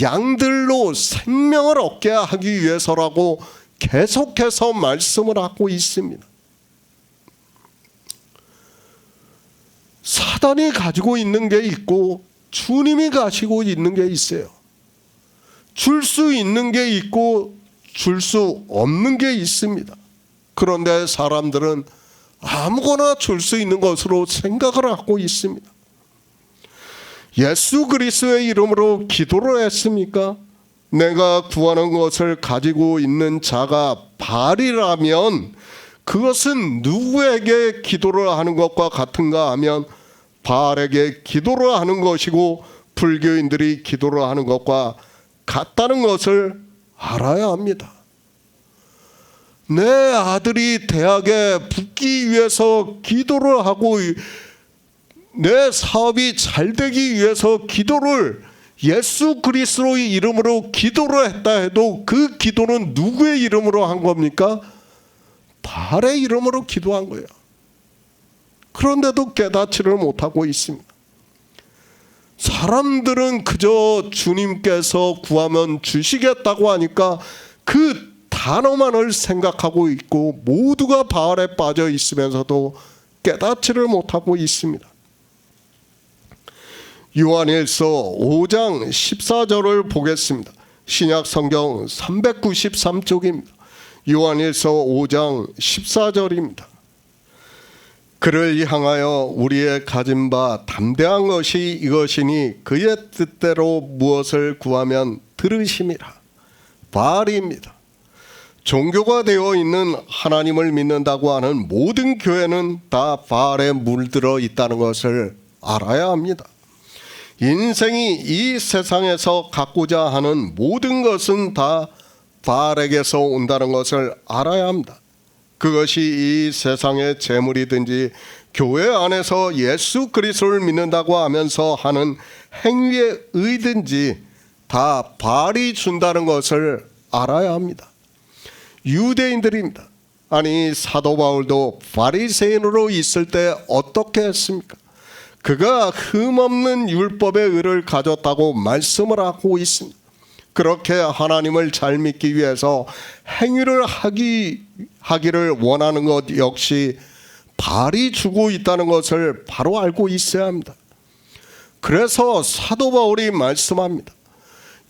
양들로 생명을 얻게 하기 위해서라고 계속해서 말씀을 하고 있습니다. 사단이 가지고 있는 게 있고 주님이 가지고 있는 게 있어요. 줄 수 있는 게 있고 줄 수 없는 게 있습니다. 그런데 사람들은 아무거나 줄 수 있는 것으로 생각을 하고 있습니다. 예수 그리스도의 이름으로 기도를 했습니까? 내가 구하는 것을 가지고 있는 자가 바알이라면 그것은 누구에게 기도를 하는 것과 같은가 하면 바알에게 기도를 하는 것이고 불교인들이 기도를 하는 것과 같다는 것을 알아야 합니다. 내 아들이 대학에 붙기 위해서 기도를 하고 내 사업이 잘 되기 위해서 기도를 예수 그리스도의 이름으로 기도를 했다 해도 그 기도는 누구의 이름으로 한 겁니까? 바알의 이름으로 기도한 거예요. 그런데도 깨닫지를 못하고 있습니다. 사람들은 그저 주님께서 구하면 주시겠다고 하니까 그 단어만을 생각하고 있고 모두가 바알에 빠져 있으면서도 깨닫지를 못하고 있습니다. 요한일서 5장 14절을 보겠습니다. 신약 성경 393쪽입니다. 요한일서 5장 14절입니다. 그를 향하여 우리의 가진 바 담대한 것이 이것이니 그의 뜻대로 무엇을 구하면 들으심이라. 바알입니다. 종교가 되어 있는 하나님을 믿는다고 하는 모든 교회는 다 바알에 물들어 있다는 것을 알아야 합니다. 인생이 이 세상에서 갖고자 하는 모든 것은 다 바알에게서 온다는 것을 알아야 합니다. 그것이 이 세상의 재물이든지 교회 안에서 예수 그리스도를 믿는다고 하면서 하는 행위의 의든지 다 바알이 준다는 것을 알아야 합니다. 유대인들입니다. 아니 사도 바울도 바리새인으로 있을 때 어떻게 했습니까? 그가 흠없는 율법의 의를 가졌다고 말씀을 하고 있습니다. 그렇게 하나님을 잘 믿기 위해서 행위를 하기를 원하는 것 역시 발이 주고 있다는 것을 바로 알고 있어야 합니다. 그래서 사도 바울이 말씀합니다.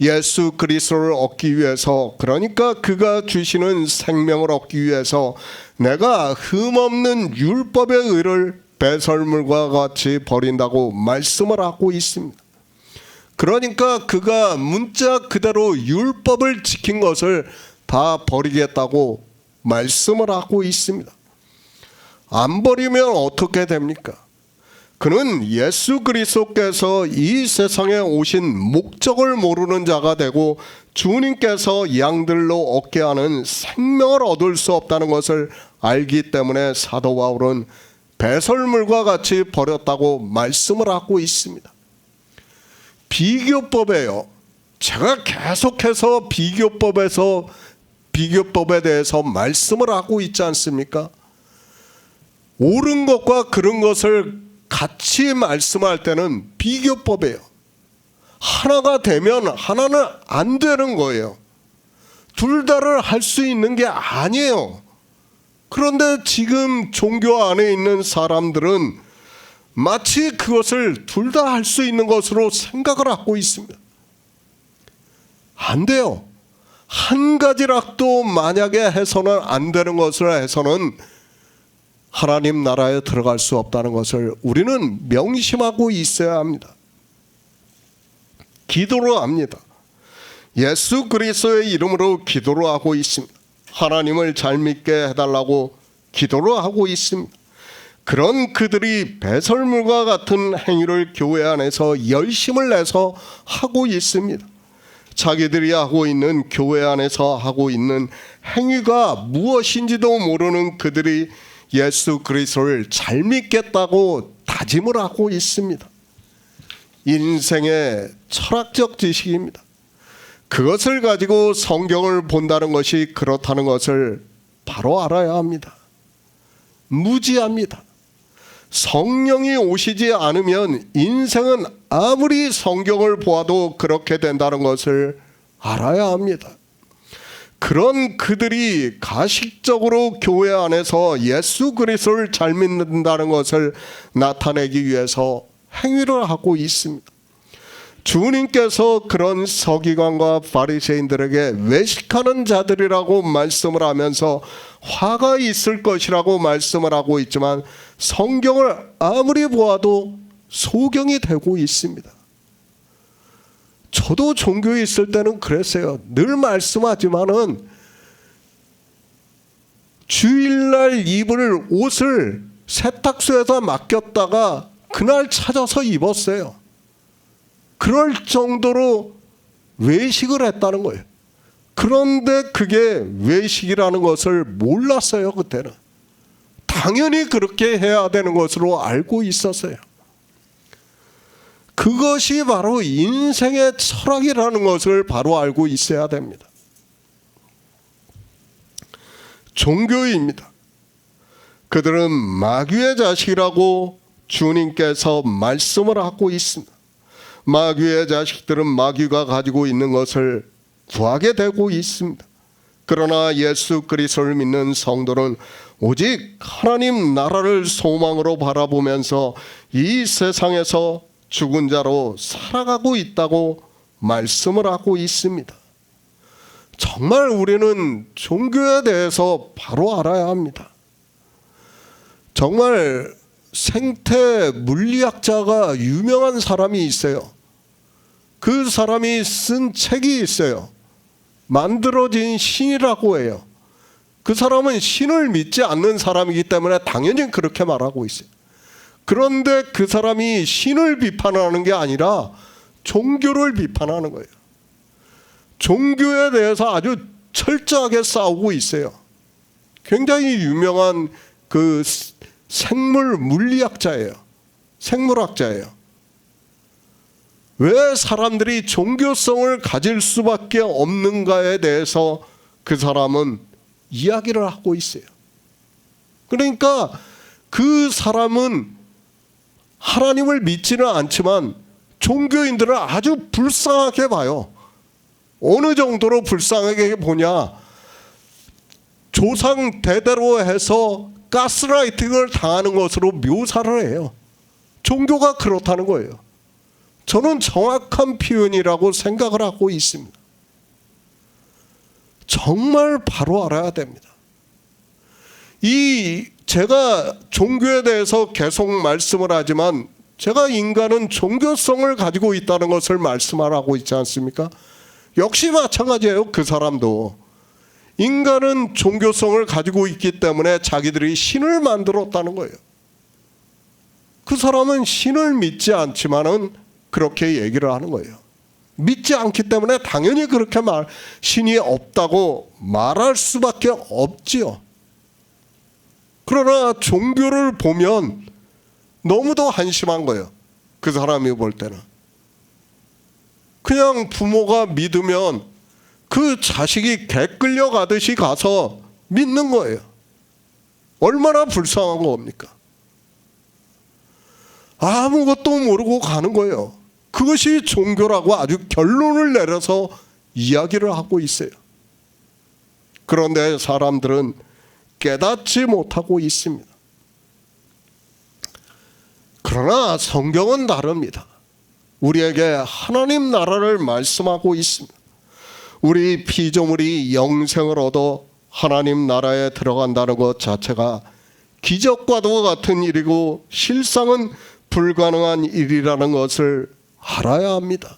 예수 그리스도를 얻기 위해서, 그러니까 그가 주시는 생명을 얻기 위해서 내가 흠없는 율법의 의를 배설물과 같이 버린다고 말씀을 하고 있습니다. 그러니까 그가 문자 그대로 율법을 지킨 것을 다 버리겠다고 말씀을 하고 있습니다. 안 버리면 어떻게 됩니까? 그는 예수 그리스도께서 이 세상에 오신 목적을 모르는 자가 되고 주님께서 양들로 얻게 하는 생명을 얻을 수 없다는 것을 알기 때문에 사도 바울은 배설물과 같이 버렸다고 말씀을 하고 있습니다. 비교법에요. 제가 계속해서 비교법에 대해서 말씀을 하고 있지 않습니까? 옳은 것과 그른 것을 같이 말씀할 때는 비교법이에요. 하나가 되면 하나는 안 되는 거예요. 둘 다를 할 수 있는 게 아니에요. 그런데 지금 종교 안에 있는 사람들은 마치 그것을 둘 다 할 수 있는 것으로 생각을 하고 있습니다. 안 돼요. 한 가지라도 만약에 해서는 안 되는 것을 해서는 하나님 나라에 들어갈 수 없다는 것을 우리는 명심하고 있어야 합니다. 기도로 합니다. 예수 그리스도의 이름으로 기도를 하고 있습니다. 하나님을 잘 믿게 해달라고 기도를 하고 있습니다. 그런 그들이 배설물과 같은 행위를 교회 안에서 열심을 내서 하고 있습니다. 자기들이 하고 있는, 교회 안에서 하고 있는 행위가 무엇인지도 모르는 그들이 예수 그리스도를 잘 믿겠다고 다짐을 하고 있습니다. 인생의 철학적 지식입니다. 그것을 가지고 성경을 본다는 것이 그렇다는 것을 바로 알아야 합니다. 무지합니다. 성령이 오시지 않으면 인생은 아무리 성경을 보아도 그렇게 된다는 것을 알아야 합니다. 그런 그들이 가식적으로 교회 안에서 예수 그리스도를 잘 믿는다는 것을 나타내기 위해서 행위를 하고 있습니다. 주님께서 그런 서기관과 바리새인들에게 외식하는 자들이라고 말씀을 하면서 화가 있을 것이라고 말씀을 하고 있지만 성경을 아무리 보아도 소경이 되고 있습니다. 저도 종교에 있을 때는 그랬어요. 늘 말씀하지만은 주일날 입을 옷을 세탁소에다 맡겼다가 그날 찾아서 입었어요. 그럴 정도로 외식을 했다는 거예요. 그런데 그게 외식이라는 것을 몰랐어요. 그때는 당연히 그렇게 해야 되는 것으로 알고 있었어요. 그것이 바로 인생의 철학이라는 것을 바로 알고 있어야 됩니다. 종교입니다. 그들은 마귀의 자식이라고 주님께서 말씀을 하고 있습니다. 마귀의 자식들은 마귀가 가지고 있는 것을 구하게 되고 있습니다. 그러나 예수 그리스도를 믿는 성도는 오직 하나님 나라를 소망으로 바라보면서 이 세상에서 죽은 자로 살아가고 있다고 말씀을 하고 있습니다. 정말 우리는 종교에 대해서 바로 알아야 합니다. 정말 생태 물리학자가 유명한 사람이 있어요. 그 사람이 쓴 책이 있어요. 만들어진 신이라고 해요. 그 사람은 신을 믿지 않는 사람이기 때문에 당연히 그렇게 말하고 있어요. 그런데 그 사람이 신을 비판하는 게 아니라 종교를 비판하는 거예요. 종교에 대해서 아주 철저하게 싸우고 있어요. 굉장히 유명한 그 생물 물리학자예요. 생물학자예요. 왜 사람들이 종교성을 가질 수밖에 없는가에 대해서 그 사람은 이야기를 하고 있어요. 그러니까 그 사람은 하나님을 믿지는 않지만 종교인들을 아주 불쌍하게 봐요. 어느 정도로 불쌍하게 보냐? 조상 대대로 해서 가스라이팅을 당하는 것으로 묘사를 해요. 종교가 그렇다는 거예요. 저는 정확한 표현이라고 생각을 하고 있습니다. 정말 바로 알아야 됩니다. 제가 종교에 대해서 계속 말씀을 하지만 제가 인간은 종교성을 가지고 있다는 것을 말씀하라고 있지 않습니까? 역시 마찬가지예요. 그 사람도 인간은 종교성을 가지고 있기 때문에 자기들이 신을 만들었다는 거예요. 그 사람은 신을 믿지 않지만은 그렇게 얘기를 하는 거예요. 믿지 않기 때문에 당연히 그렇게 신이 없다고 말할 수밖에 없지요. 그러나 종교를 보면 너무도 한심한 거예요. 그 사람이 볼 때는. 그냥 부모가 믿으면 그 자식이 개 끌려가듯이 가서 믿는 거예요. 얼마나 불쌍한 겁니까? 아무것도 모르고 가는 거예요. 그것이 종교라고 아주 결론을 내려서 이야기를 하고 있어요. 그런데 사람들은 깨닫지 못하고 있습니다. 그러나 성경은 다릅니다. 우리에게 하나님 나라를 말씀하고 있습니다. 우리 피조물이 영생을 얻어 하나님 나라에 들어간다는 것 자체가 기적과도 같은 일이고 실상은 불가능한 일이라는 것을 알아야 합니다.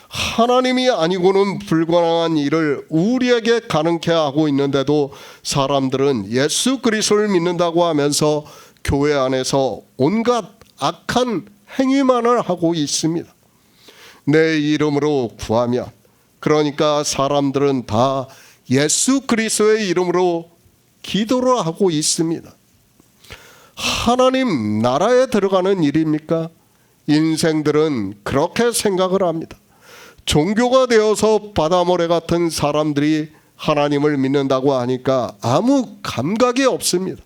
하나님이 아니고는 불가능한 일을 우리에게 가능케 하고 있는데도 사람들은 예수 그리스도를 믿는다고 하면서 교회 안에서 온갖 악한 행위만을 하고 있습니다. 내 이름으로 구하면, 그러니까 사람들은 다 예수 그리스도의 이름으로 기도를 하고 있습니다. 하나님 나라에 들어가는 일입니까? 인생들은 그렇게 생각을 합니다. 종교가 되어서 바다모래 같은 사람들이 하나님을 믿는다고 하니까 아무 감각이 없습니다.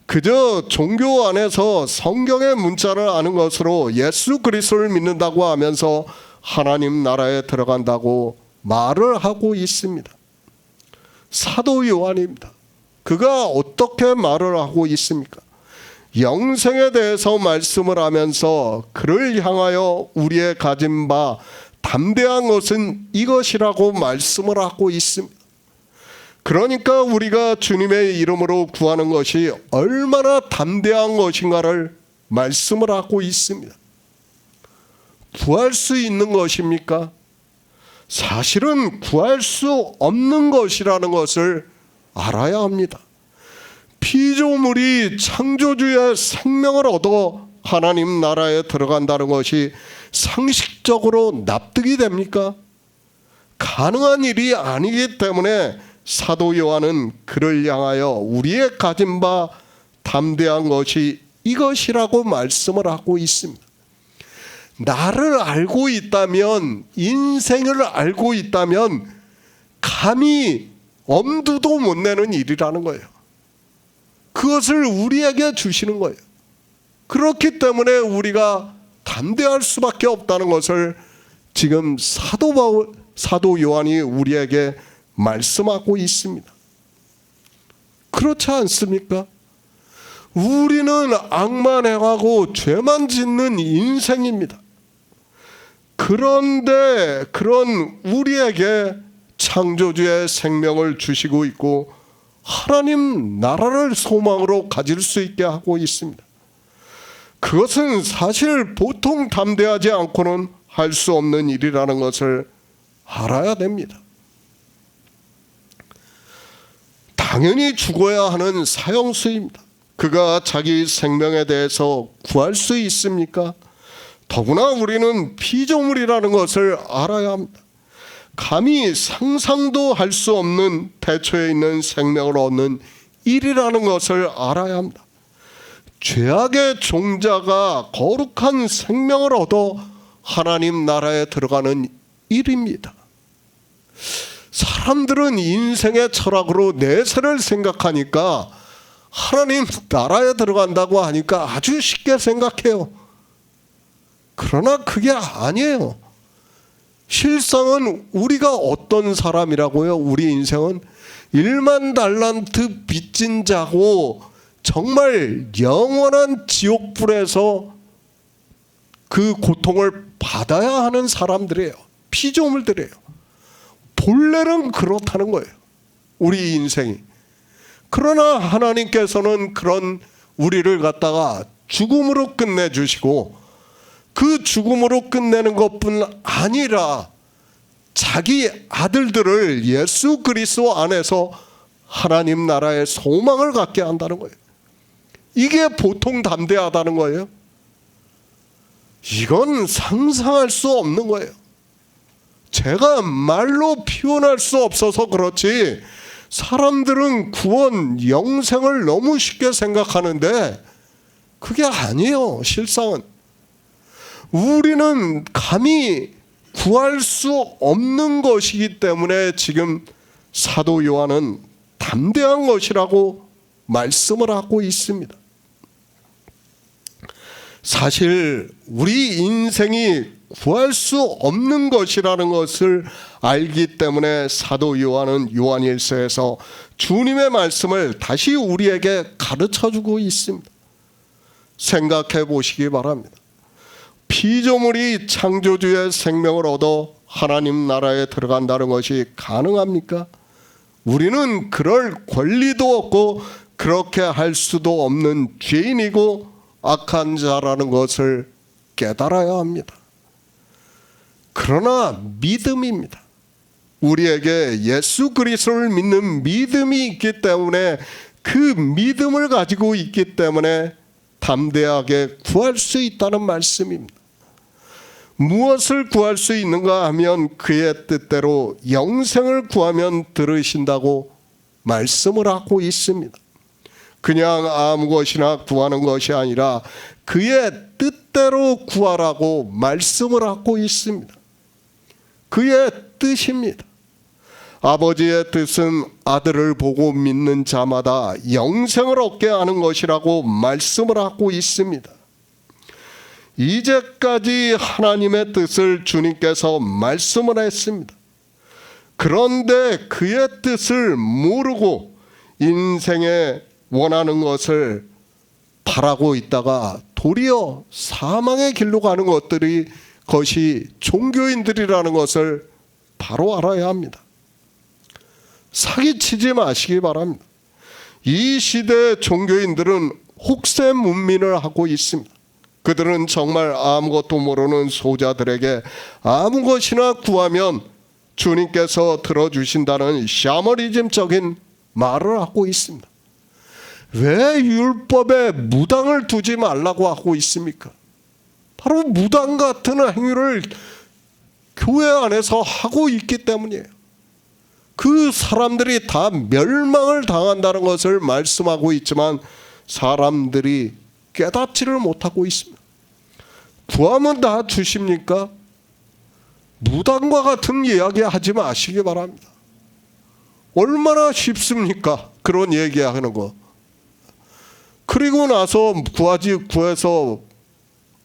그저 종교 안에서 성경의 문자를 아는 것으로 예수 그리스도를 믿는다고 하면서 하나님 나라에 들어간다고 말을 하고 있습니다. 사도 요한입니다. 그가 어떻게 말을 하고 있습니까? 영생에 대해서 말씀을 하면서 그를 향하여 우리의 가진 바 담대한 것은 이것이라고 말씀을 하고 있습니다. 그러니까 우리가 주님의 이름으로 구하는 것이 얼마나 담대한 것인가를 말씀을 하고 있습니다. 구할 수 있는 것입니까? 사실은 구할 수 없는 것이라는 것을 알아야 합니다. 피조물이 창조주의 생명을 얻어 하나님 나라에 들어간다는 것이 상식적으로 납득이 됩니까? 가능한 일이 아니기 때문에 사도 요한은 그를 향하여 우리의 가진 바 담대한 것이 이것이라고 말씀을 하고 있습니다. 나를 알고 있다면, 인생을 알고 있다면 감히 엄두도 못 내는 일이라는 거예요. 그것을 우리에게 주시는 거예요. 그렇기 때문에 우리가 담대할 수밖에 없다는 것을 지금 사도 요한이 우리에게 말씀하고 있습니다. 그렇지 않습니까? 우리는 악만 행하고 죄만 짓는 인생입니다. 그런데 그런 우리에게 창조주의 생명을 주시고 있고 하나님 나라를 소망으로 가질 수 있게 하고 있습니다. 그것은 사실 보통 담대하지 않고는 할 수 없는 일이라는 것을 알아야 됩니다. 당연히 죽어야 하는 사형수입니다. 그가 자기 생명에 대해서 구할 수 있습니까? 더구나 우리는 피조물이라는 것을 알아야 합니다. 감히 상상도 할 수 없는 태초에 있는 생명을 얻는 일이라는 것을 알아야 합니다. 죄악의 종자가 거룩한 생명을 얻어 하나님 나라에 들어가는 일입니다. 사람들은 인생의 철학으로 내세를 생각하니까 하나님 나라에 들어간다고 하니까 아주 쉽게 생각해요. 그러나 그게 아니에요. 실상은 우리가 어떤 사람이라고요? 우리 인생은 1만 달란트 빚진 자고 정말 영원한 지옥불에서 그 고통을 받아야 하는 사람들이에요. 피조물들이에요. 본래는 그렇다는 거예요. 우리 인생이. 그러나 하나님께서는 그런 우리를 갖다가 죽음으로 끝내주시고, 그 죽음으로 끝내는 것뿐 아니라 자기 아들들을 예수 그리스도 안에서 하나님 나라의 소망을 갖게 한다는 거예요. 이게 보통 담대하다는 거예요. 이건 상상할 수 없는 거예요. 제가 말로 표현할 수 없어서 그렇지, 사람들은 구원, 영생을 너무 쉽게 생각하는데 그게 아니에요. 실상은 우리는 감히 구할 수 없는 것이기 때문에 지금 사도 요한은 담대한 것이라고 말씀을 하고 있습니다. 사실 우리 인생이 구할 수 없는 것이라는 것을 알기 때문에 사도 요한은 요한일서에서 주님의 말씀을 다시 우리에게 가르쳐주고 있습니다. 생각해 보시기 바랍니다. 피조물이 창조주의 생명을 얻어 하나님 나라에 들어간다는 것이 가능합니까? 우리는 그럴 권리도 없고 그렇게 할 수도 없는 죄인이고 악한 자라는 것을 깨달아야 합니다. 그러나 믿음입니다. 우리에게 예수 그리스도를 믿는 믿음이 있기 때문에, 그 믿음을 가지고 있기 때문에 담대하게 구할 수 있다는 말씀입니다. 무엇을 구할 수 있는가 하면 그의 뜻대로 영생을 구하면 들으신다고 말씀을 하고 있습니다. 그냥 아무 것이나 구하는 것이 아니라 그의 뜻대로 구하라고 말씀을 하고 있습니다. 그의 뜻입니다. 아버지의 뜻은 아들을 보고 믿는 자마다 영생을 얻게 하는 것이라고 말씀을 하고 있습니다. 이제까지 하나님의 뜻을 주님께서 말씀을 했습니다. 그런데 그의 뜻을 모르고 인생에 원하는 것을 바라고 있다가 도리어 사망의 길로 가는 것이 종교인들이라는 것을 바로 알아야 합니다. 사기치지 마시기 바랍니다. 이 시대의 종교인들은 혹세 문민을 하고 있습니다. 그들은 정말 아무것도 모르는 소자들에게 아무 것이나 구하면 주님께서 들어주신다는 샤머니즘적인 말을 하고 있습니다. 왜 율법에 무당을 두지 말라고 하고 있습니까? 바로 무당 같은 행위를 교회 안에서 하고 있기 때문이에요. 그 사람들이 다 멸망을 당한다는 것을 말씀하고 있지만 사람들이 깨닫지를 못하고 있습니다. 구하면 다 주십니까? 무당과 같은 이야기 하지 마시기 바랍니다. 얼마나 쉽습니까? 그런 얘기하는 거. 그리고 나서 구해서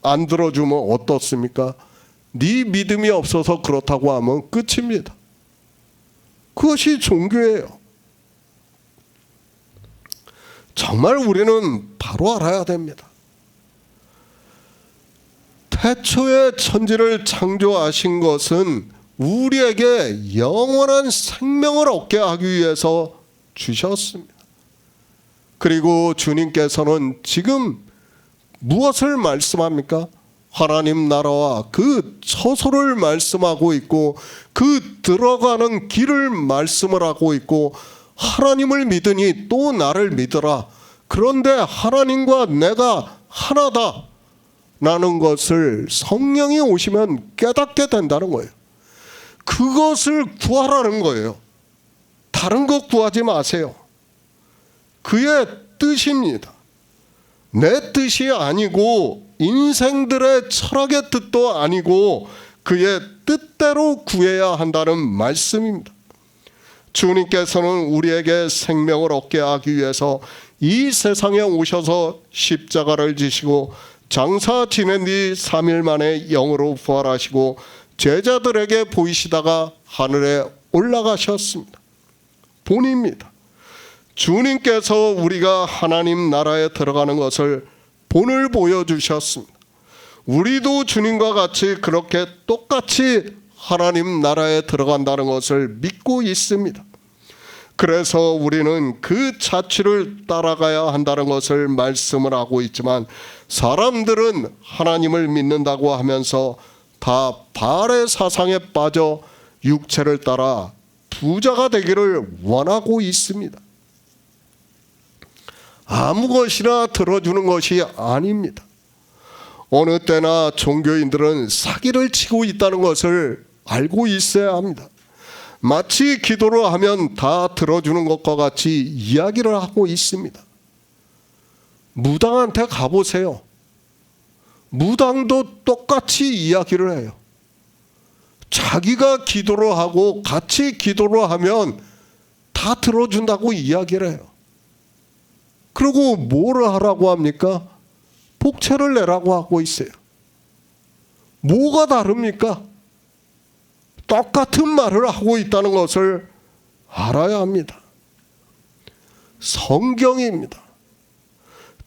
안 들어주면 어떻습니까? 네 믿음이 없어서 그렇다고 하면 끝입니다. 그것이 종교예요. 정말 우리는 바로 알아야 됩니다. 태초에 천지를 창조하신 것은 우리에게 영원한 생명을 얻게 하기 위해서 주셨습니다. 그리고 주님께서는 지금 무엇을 말씀합니까? 하나님 나라와 그 처소를 말씀하고 있고 그 들어가는 길을 말씀을 하고 있고, 하나님을 믿으니 또 나를 믿으라. 그런데 하나님과 내가 하나다 라는 것을 성령이 오시면 깨닫게 된다는 거예요. 그것을 구하라는 거예요. 다른 것 구하지 마세요. 그의 뜻입니다. 내 뜻이 아니고 인생들의 철학의 뜻도 아니고 그의 뜻대로 구해야 한다는 말씀입니다. 주님께서는 우리에게 생명을 얻게 하기 위해서 이 세상에 오셔서 십자가를 지시고 장사 지낸 뒤 3일 만에 영으로 부활하시고 제자들에게 보이시다가 하늘에 올라가셨습니다. 본입니다. 주님께서 우리가 하나님 나라에 들어가는 것을 본을 보여주셨습니다. 우리도 주님과 같이 그렇게 똑같이 하나님 나라에 들어간다는 것을 믿고 있습니다. 그래서 우리는 그 자취를 따라가야 한다는 것을 말씀을 하고 있지만, 사람들은 하나님을 믿는다고 하면서 다 바알의 사상에 빠져 육체를 따라 부자가 되기를 원하고 있습니다. 아무 것이나 들어주는 것이 아닙니다. 어느 때나 종교인들은 사기를 치고 있다는 것을 알고 있어야 합니다. 마치 기도를 하면 다 들어주는 것과 같이 이야기를 하고 있습니다. 무당한테 가보세요. 무당도 똑같이 이야기를 해요. 자기가 기도를 하고 같이 기도를 하면 다 들어준다고 이야기를 해요. 그리고 뭐를 하라고 합니까? 복채를 내라고 하고 있어요. 뭐가 다릅니까? 똑같은 말을 하고 있다는 것을 알아야 합니다. 성경입니다.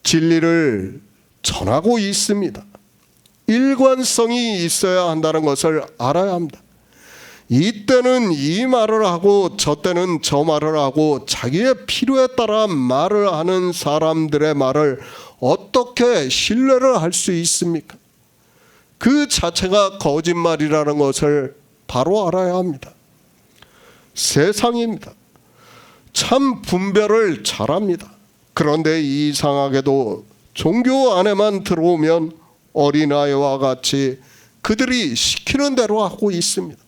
진리를 전하고 있습니다. 일관성이 있어야 한다는 것을 알아야 합니다. 이때는 이 말을 하고 저 때는 저 말을 하고 자기의 필요에 따라 말을 하는 사람들의 말을 어떻게 신뢰를 할 수 있습니까? 그 자체가 거짓말이라는 것을 바로 알아야 합니다. 세상입니다. 참 분별을 잘합니다. 그런데 이상하게도 종교 안에만 들어오면 어린아이와 같이 그들이 시키는 대로 하고 있습니다.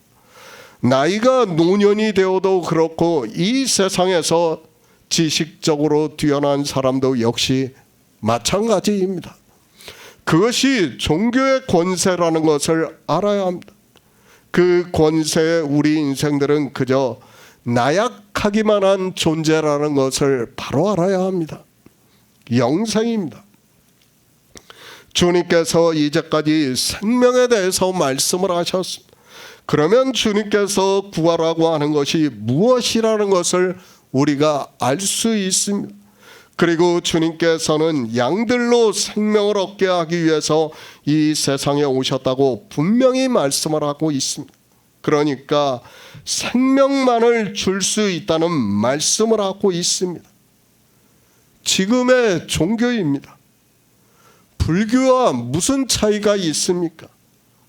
나이가 노년이 되어도 그렇고 이 세상에서 지식적으로 뛰어난 사람도 역시 마찬가지입니다. 그것이 종교의 권세라는 것을 알아야 합니다. 그 권세에 우리 인생들은 그저 나약하기만 한 존재라는 것을 바로 알아야 합니다. 영생입니다. 주님께서 이제까지 생명에 대해서 말씀을 하셨습니다. 그러면 주님께서 구하라고 하는 것이 무엇이라는 것을 우리가 알 수 있습니다. 그리고 주님께서는 양들로 생명을 얻게 하기 위해서 이 세상에 오셨다고 분명히 말씀을 하고 있습니다. 그러니까 생명만을 줄 수 있다는 말씀을 하고 있습니다. 지금의 종교입니다. 불교와 무슨 차이가 있습니까?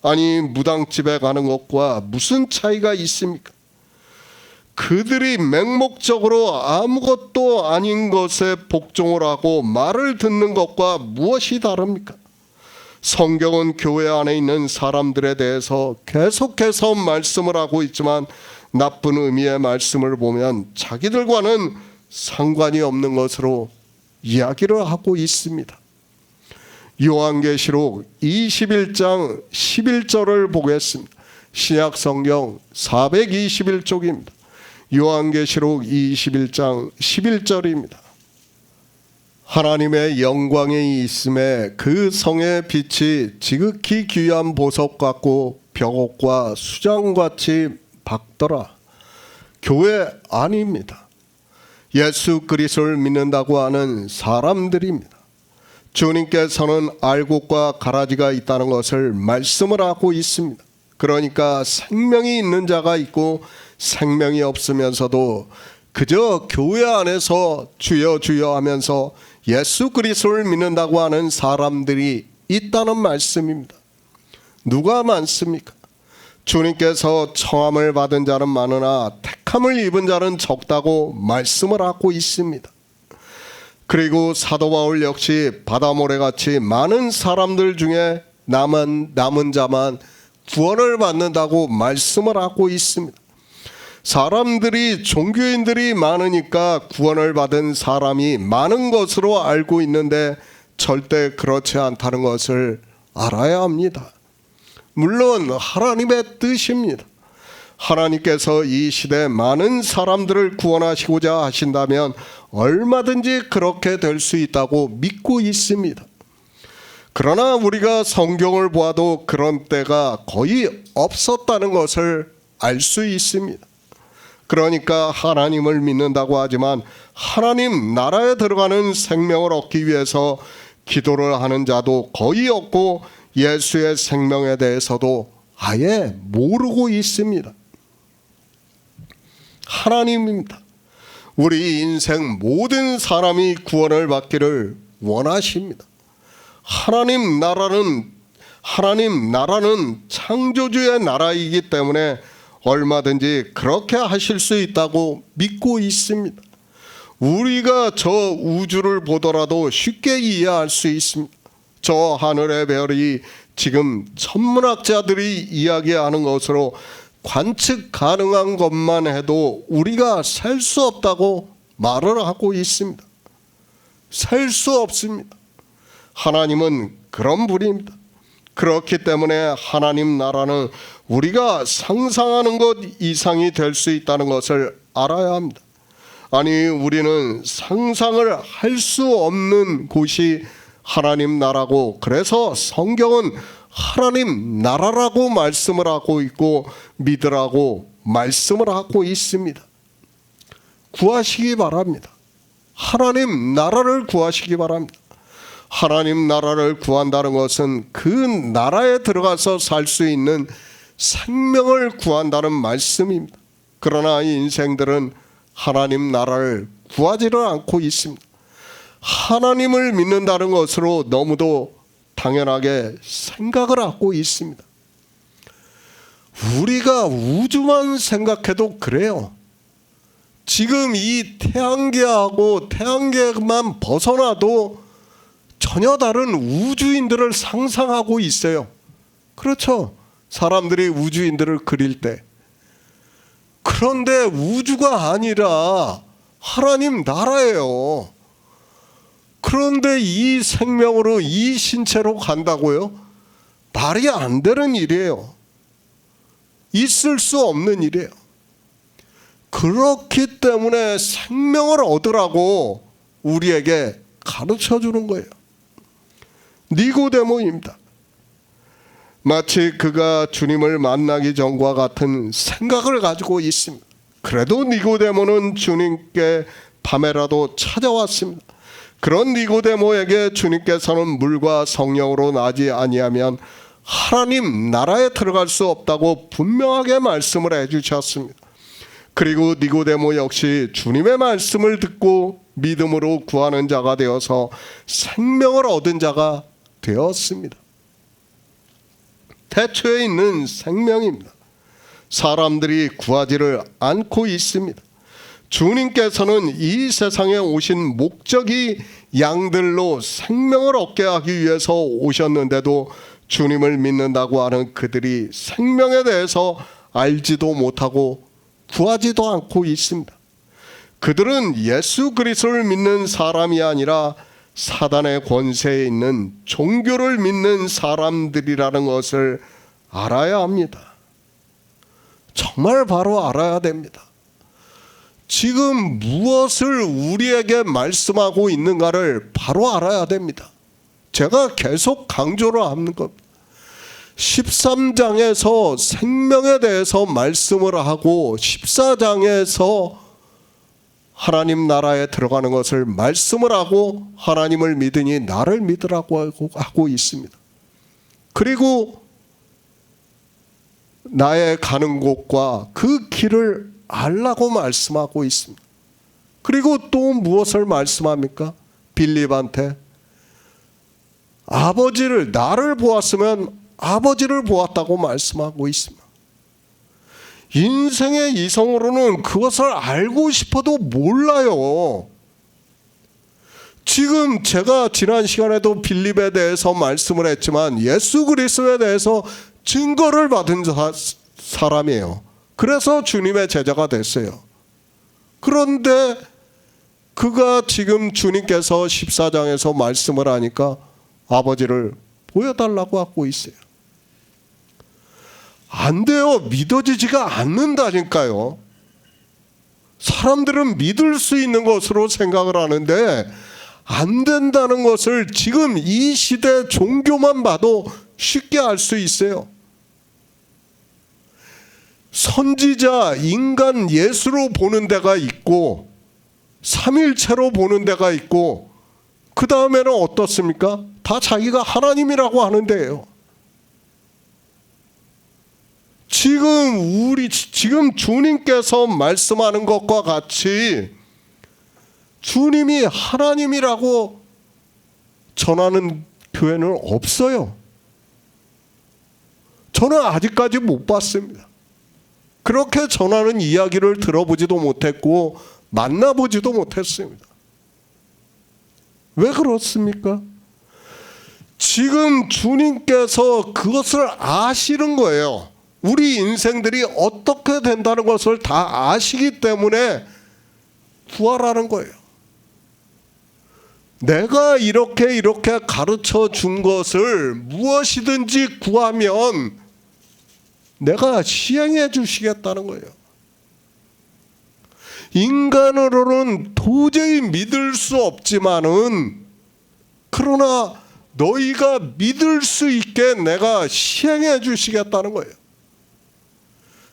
아니, 무당집에 가는 것과 무슨 차이가 있습니까? 그들이 맹목적으로 아무것도 아닌 것에 복종을 하고 말을 듣는 것과 무엇이 다릅니까? 성경은 교회 안에 있는 사람들에 대해서 계속해서 말씀을 하고 있지만 나쁜 의미의 말씀을 보면 자기들과는 상관이 없는 것으로 이야기를 하고 있습니다. 요한계시록 21장 11절을 보겠습니다. 신약성경 421쪽입니다. 요한계시록 21장 11절입니다. 하나님의 영광이 있음에 그 성의 빛이 지극히 귀한 보석 같고 벽옥과 수정같이 밝더라. 교회 아닙니다. 예수 그리스도를 믿는다고 하는 사람들입니다. 주님께서는 알곡과 가라지가 있다는 것을 말씀을 하고 있습니다. 그러니까 생명이 있는 자가 있고 생명이 없으면서도 그저 교회 안에서 주여 주여 하면서 예수 그리스도를 믿는다고 하는 사람들이 있다는 말씀입니다. 누가 많습니까? 주님께서 청함을 받은 자는 많으나 택함을 입은 자는 적다고 말씀을 하고 있습니다. 그리고 사도 바울 역시 바다모래같이 많은 사람들 중에 남은 자만 구원을 받는다고 말씀을 하고 있습니다. 사람들이 종교인들이 많으니까 구원을 받은 사람이 많은 것으로 알고 있는데 절대 그렇지 않다는 것을 알아야 합니다. 물론 하나님의 뜻입니다. 하나님께서 이 시대에 많은 사람들을 구원하시고자 하신다면 얼마든지 그렇게 될 수 있다고 믿고 있습니다. 그러나 우리가 성경을 보아도 그런 때가 거의 없었다는 것을 알 수 있습니다. 그러니까 하나님을 믿는다고 하지만 하나님 나라에 들어가는 생명을 얻기 위해서 기도를 하는 자도 거의 없고 예수의 생명에 대해서도 아예 모르고 있습니다. 하나님입니다. 우리 인생 모든 사람이 구원을 받기를 원하십니다. 하나님 나라는 창조주의 나라이기 때문에 얼마든지 그렇게 하실 수 있다고 믿고 있습니다. 우리가 저 우주를 보더라도 쉽게 이해할 수 있습니다. 저 하늘의 별이 지금 천문학자들이 이야기하는 것으로 관측 가능한 것만 해도 우리가 셀 수 없다고 말을 하고 있습니다. 셀 수 없습니다. 하나님은 그런 분입니다. 그렇기 때문에 하나님 나라는 우리가 상상하는 것 이상이 될 수 있다는 것을 알아야 합니다. 아니, 우리는 상상을 할 수 없는 곳이 하나님 나라고, 그래서 성경은 하나님 나라라고 말씀을 하고 있고 믿으라고 말씀을 하고 있습니다. 구하시기 바랍니다. 하나님 나라를 구하시기 바랍니다. 하나님 나라를 구한다는 것은 그 나라에 들어가서 살 수 있는 생명을 구한다는 말씀입니다. 그러나 인생들은 하나님 나라를 구하지를 않고 있습니다. 하나님을 믿는다는 것으로 너무도 당연하게 생각을 하고 있습니다. 우리가 우주만 생각해도 그래요. 지금 이 태양계하고 태양계만 벗어나도 전혀 다른 우주인들을 상상하고 있어요. 그렇죠? 사람들이 우주인들을 그릴 때. 그런데 우주가 아니라 하나님 나라예요. 그런데 이 생명으로, 이 신체로 간다고요? 말이 안 되는 일이에요. 있을 수 없는 일이에요. 그렇기 때문에 생명을 얻으라고 우리에게 가르쳐 주는 거예요. 니고데모입니다. 마치 그가 주님을 만나기 전과 같은 생각을 가지고 있습니다. 그래도 니고데모는 주님께 밤에라도 찾아왔습니다. 그런 니고데모에게 주님께서는 물과 성령으로 나지 아니하면 하나님 나라에 들어갈 수 없다고 분명하게 말씀을 해주셨습니다. 그리고 니고데모 역시 주님의 말씀을 듣고 믿음으로 구하는 자가 되어서 생명을 얻은 자가 되었습니다. 태초에 있는 생명입니다. 사람들이 구하지를 않고 있습니다. 주님께서는 이 세상에 오신 목적이 양들로 생명을 얻게 하기 위해서 오셨는데도 주님을 믿는다고 하는 그들이 생명에 대해서 알지도 못하고 구하지도 않고 있습니다. 그들은 예수 그리스도를 믿는 사람이 아니라 사단의 권세에 있는 종교를 믿는 사람들이라는 것을 알아야 합니다. 정말 바로 알아야 됩니다. 지금 무엇을 우리에게 말씀하고 있는가를 바로 알아야 됩니다. 제가 계속 강조를 하는 겁니다. 13장에서 생명에 대해서 말씀을 하고 14장에서 하나님 나라에 들어가는 것을 말씀을 하고 하나님을 믿으니 나를 믿으라고 하고 있습니다. 그리고 나의 가는 곳과 그 길을 알라고 말씀하고 있습니다. 그리고 또 무엇을 말씀합니까? 빌립한테 아버지를, 나를 보았으면 아버지를 보았다고 말씀하고 있습니다. 인생의 이성으로는 그것을 알고 싶어도 몰라요. 지금 제가 지난 시간에도 빌립에 대해서 말씀을 했지만 예수 그리스도에 대해서 증거를 받은 사람이에요. 그래서 주님의 제자가 됐어요. 그런데 그가 지금 주님께서 14장에서 말씀을 하니까 아버지를 보여달라고 하고 있어요. 안 돼요. 믿어지지가 않는다니까요. 사람들은 믿을 수 있는 것으로 생각을 하는데 안 된다는 것을 지금 이 시대 종교만 봐도 쉽게 알 수 있어요. 선지자, 인간 예수로 보는 데가 있고 삼일체로 보는 데가 있고 그 다음에는 어떻습니까? 다 자기가 하나님이라고 하는 데예요. 지금 주님께서 말씀하는 것과 같이 주님이 하나님이라고 전하는 교회는 없어요. 저는 아직까지 못 봤습니다. 그렇게 전하는 이야기를 들어보지도 못했고 만나보지도 못했습니다. 왜 그렇습니까? 지금 주님께서 그것을 아시는 거예요. 우리 인생들이 어떻게 된다는 것을 다 아시기 때문에 구하라는 거예요. 내가 이렇게 가르쳐 준 것을 무엇이든지 구하면 내가 시행해 주시겠다는 거예요. 인간으로는 도저히 믿을 수 없지만은 그러나 너희가 믿을 수 있게 내가 시행해 주시겠다는 거예요.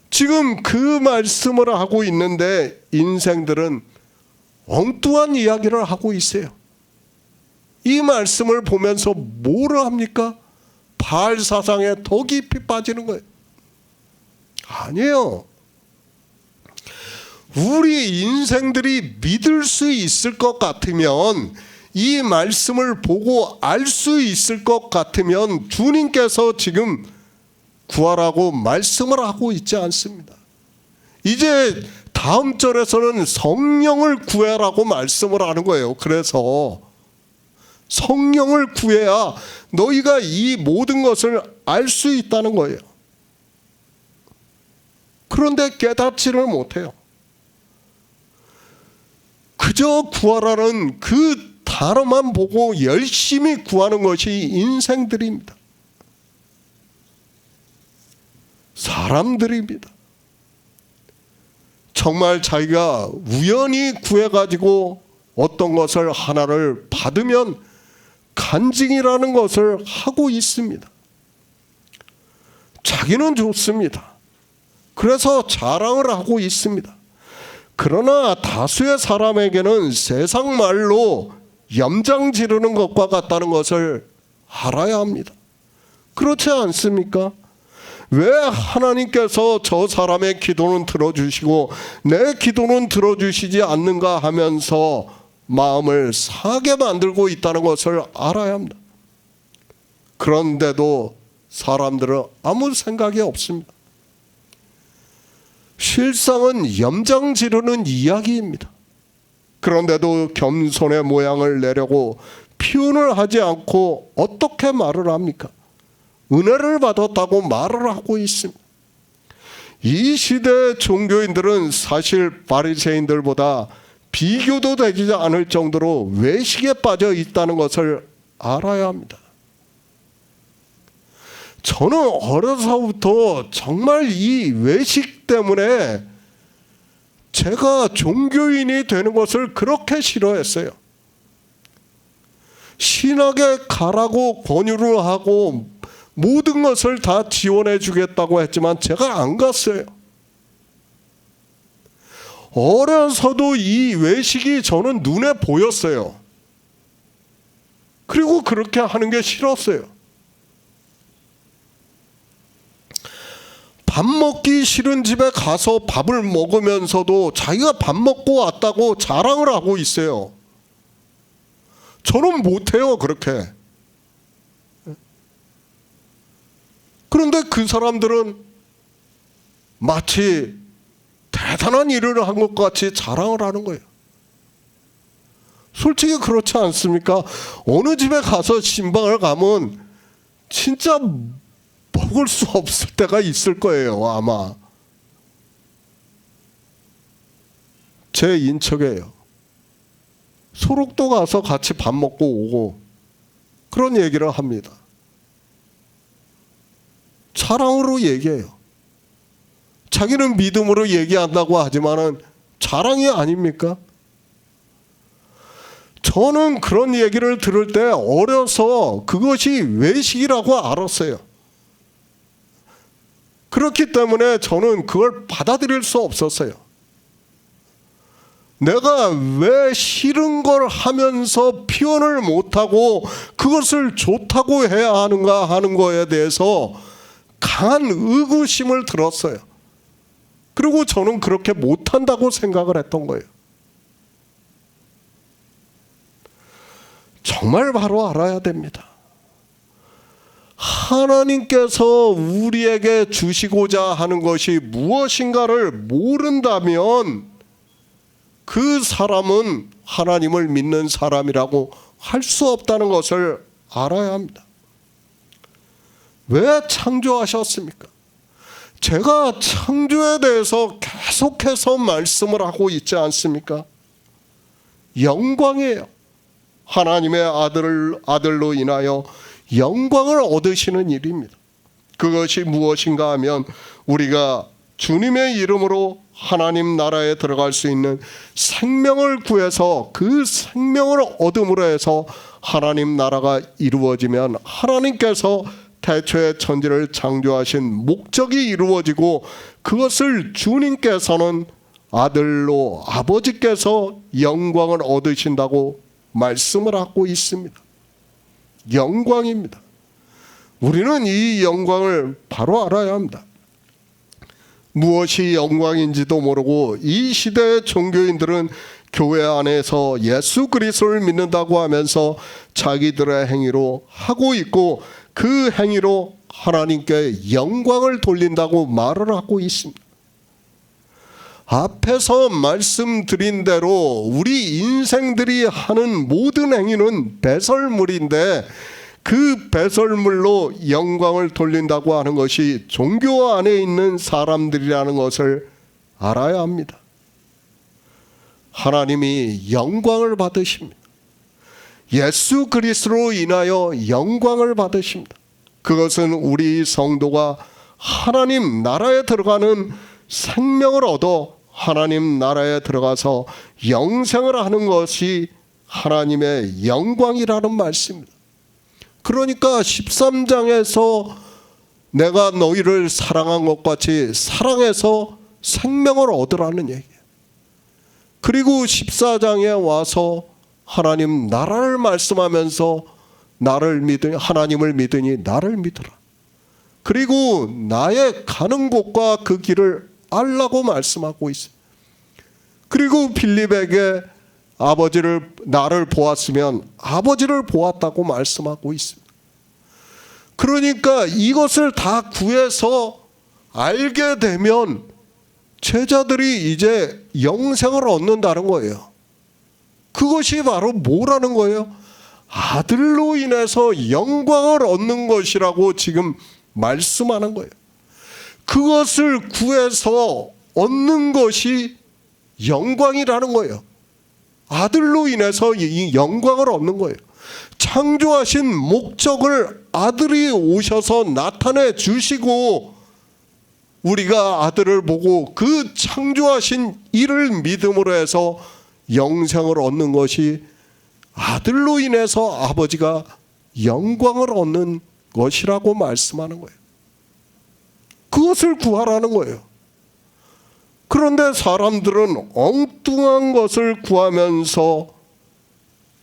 지금 그 말씀을 하고 있는데 인생들은 엉뚱한 이야기를 하고 있어요. 이 말씀을 보면서 뭐를 합니까? 바알 사상에 더 깊이 빠지는 거예요. 아니에요. 우리 인생들이 믿을 수 있을 것 같으면, 이 말씀을 보고 알 수 있을 것 같으면 주님께서 지금 구하라고 말씀을 하고 있지 않습니다. 이제 다음 절에서는 성령을 구해라고 말씀을 하는 거예요. 그래서 성령을 구해야 너희가 이 모든 것을 알 수 있다는 거예요. 그런데 깨닫지를 못해요. 그저 구하라는 그 단어만 보고 열심히 구하는 것이 인생들입니다. 사람들입니다. 정말 자기가 우연히 구해가지고 어떤 것을 하나를 받으면 간증이라는 것을 하고 있습니다. 자기는 좋습니다. 그래서 자랑을 하고 있습니다. 그러나 다수의 사람에게는 세상 말로 염장 지르는 것과 같다는 것을 알아야 합니다. 그렇지 않습니까? 왜 하나님께서 저 사람의 기도는 들어주시고 내 기도는 들어주시지 않는가 하면서 마음을 상하게 만들고 있다는 것을 알아야 합니다. 그런데도 사람들은 아무 생각이 없습니다. 실상은 염장 지르는 이야기입니다. 그런데도 겸손의 모양을 내려고 표현을 하지 않고 어떻게 말을 합니까? 은혜를 받았다고 말을 하고 있습니다. 이 시대의 종교인들은 사실 바리새인들보다 비교도 되지 않을 정도로 외식에 빠져 있다는 것을 알아야 합니다. 저는 어려서부터 정말 이 외식 때문에 제가 종교인이 되는 것을 그렇게 싫어했어요. 신학에 가라고 권유를 하고 모든 것을 다 지원해 주겠다고 했지만 제가 안 갔어요. 어려서도 이 외식이 저는 눈에 보였어요. 그리고 그렇게 하는 게 싫었어요. 밥 먹기 싫은 집에 가서 밥을 먹으면서도 자기가 밥 먹고 왔다고 자랑을 하고 있어요. 저는 못해요, 그렇게. 그런데 그 사람들은 마치 대단한 일을 한 것 같이 자랑을 하는 거예요. 솔직히 그렇지 않습니까? 어느 집에 가서 신방을 가면 진짜 먹을 수 없을 때가 있을 거예요, 아마. 제 인척이에요. 소록도 가서 같이 밥 먹고 오고 그런 얘기를 합니다. 자랑으로 얘기해요. 자기는 믿음으로 얘기한다고 하지만은 자랑이 아닙니까? 저는 그런 얘기를 들을 때 어려서 그것이 외식이라고 알았어요. 그렇기 때문에 저는 그걸 받아들일 수 없었어요. 내가 왜 싫은 걸 하면서 표현을 못하고 그것을 좋다고 해야 하는가 하는 거에 대해서 강한 의구심을 들었어요. 그리고 저는 그렇게 못한다고 생각을 했던 거예요. 정말 바로 알아야 됩니다. 하나님께서 우리에게 주시고자 하는 것이 무엇인가를 모른다면 그 사람은 하나님을 믿는 사람이라고 할 수 없다는 것을 알아야 합니다. 왜 창조하셨습니까? 제가 창조에 대해서 계속해서 말씀을 하고 있지 않습니까? 영광이에요. 하나님의 아들로 인하여 영광을 얻으시는 일입니다. 그것이 무엇인가 하면 우리가 주님의 이름으로 하나님 나라에 들어갈 수 있는 생명을 구해서 그 생명을 얻음으로 해서 하나님 나라가 이루어지면 하나님께서 태초에 천지를 창조하신 목적이 이루어지고 그것을 주님께서는 아들로 아버지께서 영광을 얻으신다고 말씀을 하고 있습니다. 영광입니다. 우리는 이 영광을 바로 알아야 합니다. 무엇이 영광인지도 모르고 이 시대의 종교인들은 교회 안에서 예수 그리스도를 믿는다고 하면서 자기들의 행위로 하고 있고 그 행위로 하나님께 영광을 돌린다고 말을 하고 있습니다. 앞에서 말씀드린 대로 우리 인생들이 하는 모든 행위는 배설물인데 그 배설물로 영광을 돌린다고 하는 것이 종교 안에 있는 사람들이라는 것을 알아야 합니다. 하나님이 영광을 받으십니다. 예수 그리스도로 인하여 영광을 받으십니다. 그것은 우리 성도가 하나님 나라에 들어가는 생명을 얻어 하나님 나라에 들어가서 영생을 하는 것이 하나님의 영광이라는 말씀입니다. 그러니까 13장에서 내가 너희를 사랑한 것 같이 사랑해서 생명을 얻으라는 얘기예요. 그리고 14장에 와서 하나님 나라를 말씀하면서 나를 믿으니 하나님을 믿으니 나를 믿으라. 그리고 나의 가는 곳과 그 길을 알라고 말씀하고 있어요. 그리고 빌립에게 나를 보았으면 아버지를 보았다고 말씀하고 있습니다. 그러니까 이것을 다 구해서 알게 되면 제자들이 이제 영생을 얻는다는 거예요. 그것이 바로 뭐라는 거예요? 아들로 인해서 영광을 얻는 것이라고 지금 말씀하는 거예요. 그것을 구해서 얻는 것이 영광이라는 거예요. 아들로 인해서 이 영광을 얻는 거예요. 창조하신 목적을 아들이 오셔서 나타내 주시고 우리가 아들을 보고 그 창조하신 이를 믿음으로 해서 영생을 얻는 것이 아들로 인해서 아버지가 영광을 얻는 것이라고 말씀하는 거예요. 그것을 구하라는 거예요. 그런데 사람들은 엉뚱한 것을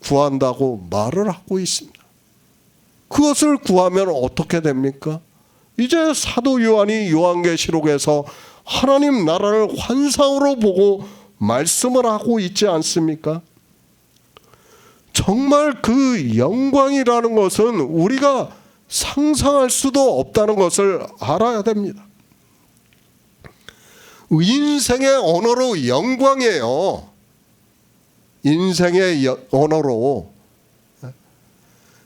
구한다고 말을 하고 있습니다. 그것을 구하면 어떻게 됩니까? 이제 사도 요한이 요한계시록에서 하나님 나라를 환상으로 보고 말씀을 하고 있지 않습니까? 정말 그 영광이라는 것은 우리가 상상할 수도 없다는 것을 알아야 됩니다. 인생의 언어로 영광이에요. 인생의 언어로.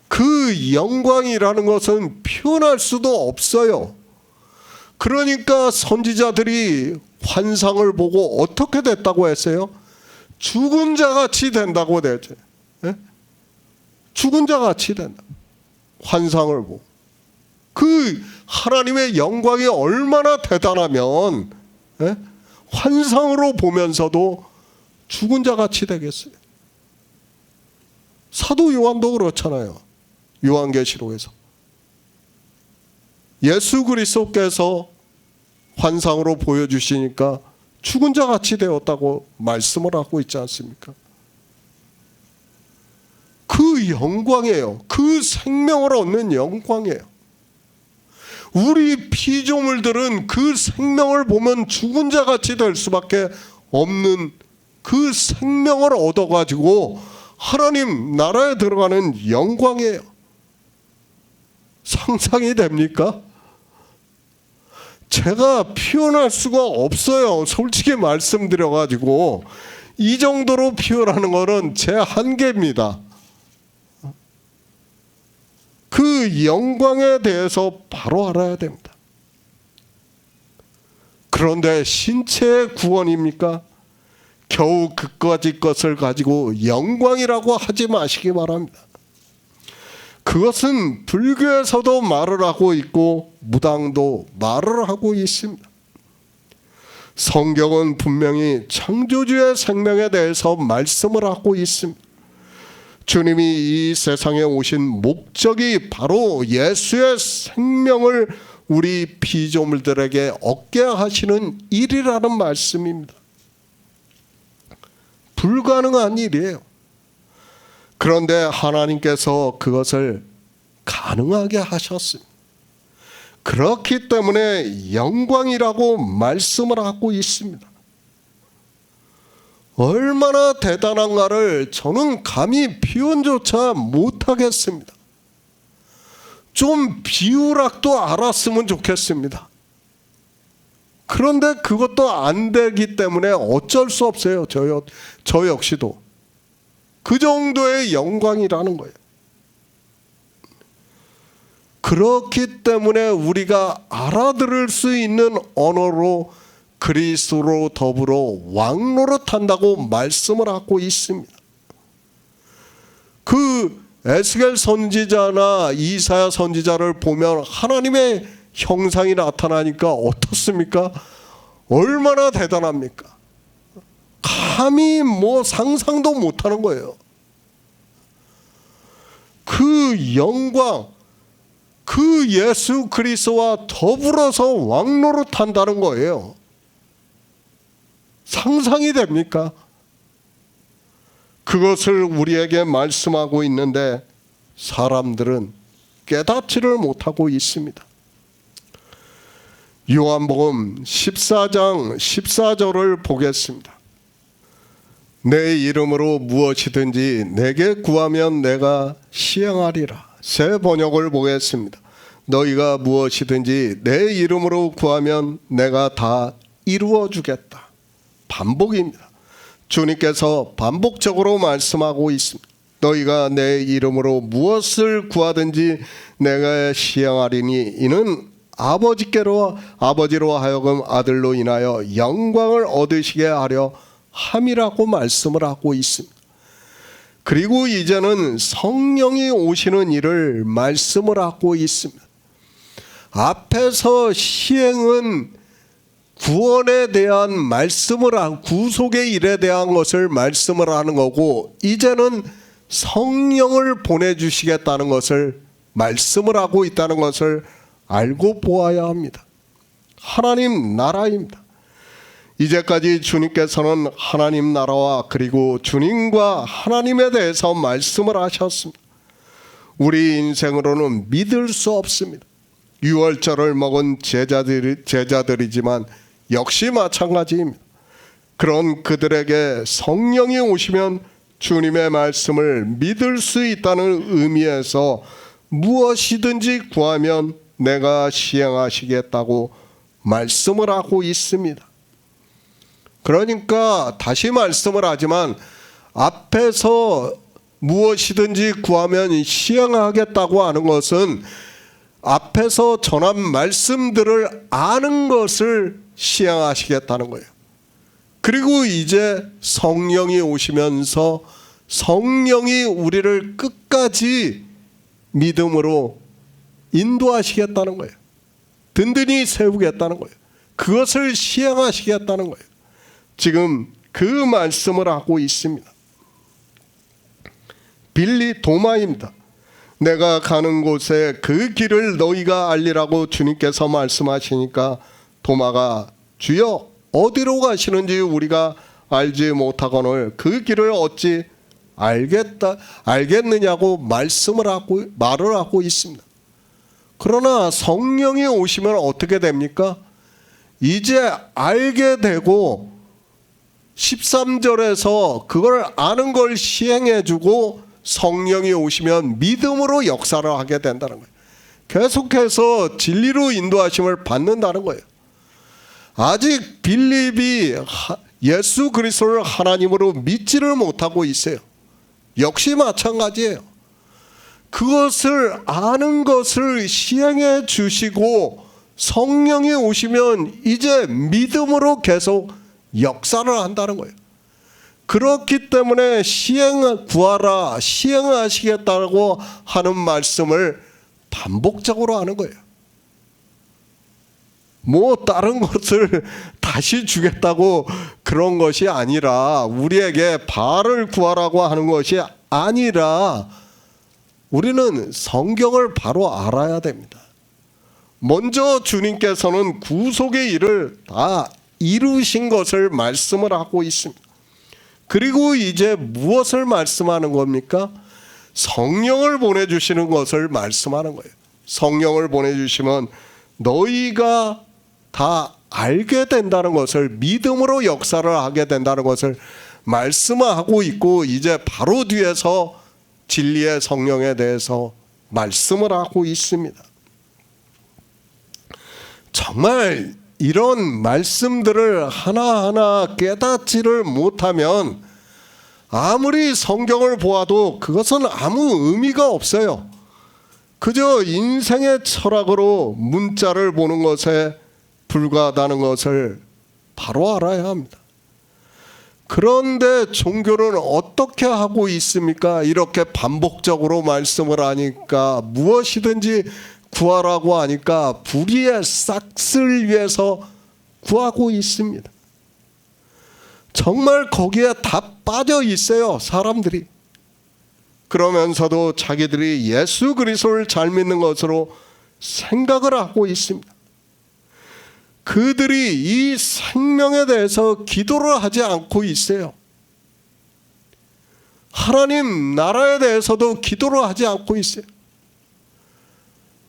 그 영광이라는 것은 표현할 수도 없어요. 그러니까 선지자들이 환상을 보고 어떻게 됐다고 했어요? 죽은 자같이 된다고 됐죠. 죽은 자같이 된다. 환상을 보고. 그 하나님의 영광이 얼마나 대단하면 환상으로 보면서도 죽은 자같이 되겠어요. 사도 요한도 그렇잖아요. 요한계시록에서 예수 그리스도께서 환상으로 보여주시니까 죽은 자 같이 되었다고 말씀을 하고 있지 않습니까? 그 영광이에요. 그 생명을 얻는 영광이에요. 우리 피조물들은 그 생명을 보면 죽은 자 같이 될 수밖에 없는 그 생명을 얻어가지고 하나님 나라에 들어가는 영광이에요. 상상이 됩니까? 제가 표현할 수가 없어요. 솔직히 말씀드려가지고 이 정도로 표현하는 것은 제 한계입니다. 그 영광에 대해서 바로 알아야 됩니다. 그런데 신체의 구원입니까? 겨우 그까지 것을 가지고 영광이라고 하지 마시기 바랍니다. 그것은 불교에서도 말을 하고 있고 무당도 말을 하고 있습니다. 성경은 분명히 창조주의 생명에 대해서 말씀을 하고 있습니다. 주님이 이 세상에 오신 목적이 바로 예수의 생명을 우리 피조물들에게 얻게 하시는 일이라는 말씀입니다. 불가능한 일이에요. 그런데 하나님께서 그것을 가능하게 하셨습니다. 그렇기 때문에 영광이라고 말씀을 하고 있습니다. 얼마나 대단한가를 저는 감히 표현조차 못하겠습니다. 좀 비유락도 알았으면 좋겠습니다. 그런데 그것도 안 되기 때문에 어쩔 수 없어요. 저 역시도. 그 정도의 영광이라는 거예요. 그렇기 때문에 우리가 알아들을 수 있는 언어로 그리스도로 더불어 왕노릇한다고 말씀을 하고 있습니다. 그 에스겔 선지자나 이사야 선지자를 보면 하나님의 형상이 나타나니까 어떻습니까? 얼마나 대단합니까? 감히 상상도 못하는 거예요. 그 영광, 그 예수 그리스도와 더불어서 왕노릇한다는 거예요. 상상이 됩니까? 그것을 우리에게 말씀하고 있는데 사람들은 깨닫지를 못하고 있습니다. 요한복음 14장 14절을 보겠습니다. 내 이름으로 무엇이든지 내게 구하면 내가 시행하리라. 새 번역을 보겠습니다. 너희가 무엇이든지 내 이름으로 구하면 내가 다 이루어 주겠다. 반복입니다. 주님께서 반복적으로 말씀하고 있습니다. 너희가 내 이름으로 무엇을 구하든지 내가 시행하리니 이는 아버지로 하여금 아들로 인하여 영광을 얻으시게 하려 함이라고 말씀을 하고 있습니다. 그리고 이제는 성령이 오시는 일을 말씀을 하고 있습니다. 앞에서 시행은 구원에 대한 말씀을 하고 구속의 일에 대한 것을 말씀을 하는 거고 이제는 성령을 보내주시겠다는 것을 말씀을 하고 있다는 것을 알고 보아야 합니다. 하나님 나라입니다. 이제까지 주님께서는 하나님 나라와 그리고 주님과 하나님에 대해서 말씀을 하셨습니다. 우리 인생으로는 믿을 수 없습니다. 유월절을 먹은 제자들이지만 역시 마찬가지입니다. 그런 그들에게 성령이 오시면 주님의 말씀을 믿을 수 있다는 의미에서 무엇이든지 구하면 내가 시행하시겠다고 말씀을 하고 있습니다. 그러니까 다시 말씀을 하지만 앞에서 무엇이든지 구하면 시행하겠다고 하는 것은 앞에서 전한 말씀들을 아는 것을 시행하시겠다는 거예요. 그리고 이제 성령이 오시면서 성령이 우리를 끝까지 믿음으로 인도하시겠다는 거예요. 든든히 세우겠다는 거예요. 그것을 시행하시겠다는 거예요. 지금 그 말씀을 하고 있습니다. 빌리 도마입니다. 내가 가는 곳에 그 길을 너희가 알리라고 주님께서 말씀하시니까 도마가 주여 어디로 가시는지 우리가 알지 못하거늘 그 길을 어찌 알겠느냐고 말을 하고 있습니다. 그러나 성령이 오시면 어떻게 됩니까? 이제 알게 되고 13절에서 그걸 아는 걸 시행해주고 성령이 오시면 믿음으로 역사를 하게 된다는 거예요. 계속해서 진리로 인도하심을 받는다는 거예요. 아직 빌립이 예수 그리스도를 하나님으로 믿지를 못하고 있어요. 역시 마찬가지예요. 그것을 아는 것을 시행해 주시고 성령이 오시면 이제 믿음으로 계속 역사를 한다는 거예요. 그렇기 때문에 구하라, 시행하시겠다고 하는 말씀을 반복적으로 하는 거예요. 뭐 다른 것을 다시 주겠다고 그런 것이 아니라, 우리에게 바를 구하라고 하는 것이 아니라 우리는 성경을 바로 알아야 됩니다. 먼저 주님께서는 구속의 일을 다 이루신 것을 말씀을 하고 있습니다. 그리고 이제 무엇을 말씀하는 겁니까? 성령을 보내주시는 것을 말씀하는 거예요. 성령을 보내주시면 너희가 다 알게 된다는 것을, 믿음으로 역사를 하게 된다는 것을 말씀하고 있고, 이제 바로 뒤에서 진리의 성령에 대해서 말씀을 하고 있습니다. 정말 이런 말씀들을 하나하나 깨닫지를 못하면 아무리 성경을 보아도 그것은 아무 의미가 없어요. 그저 인생의 철학으로 문자를 보는 것에 불과하다는 것을 바로 알아야 합니다. 그런데 종교는 어떻게 하고 있습니까? 이렇게 반복적으로 말씀을 하니까, 무엇이든지 구하라고 하니까 불의의 싹을 위해서 구하고 있습니다. 정말 거기에 다 빠져 있어요, 사람들이. 그러면서도 자기들이 예수 그리스도를 잘 믿는 것으로 생각을 하고 있습니다. 그들이 이 생명에 대해서 기도를 하지 않고 있어요. 하나님 나라에 대해서도 기도를 하지 않고 있어요.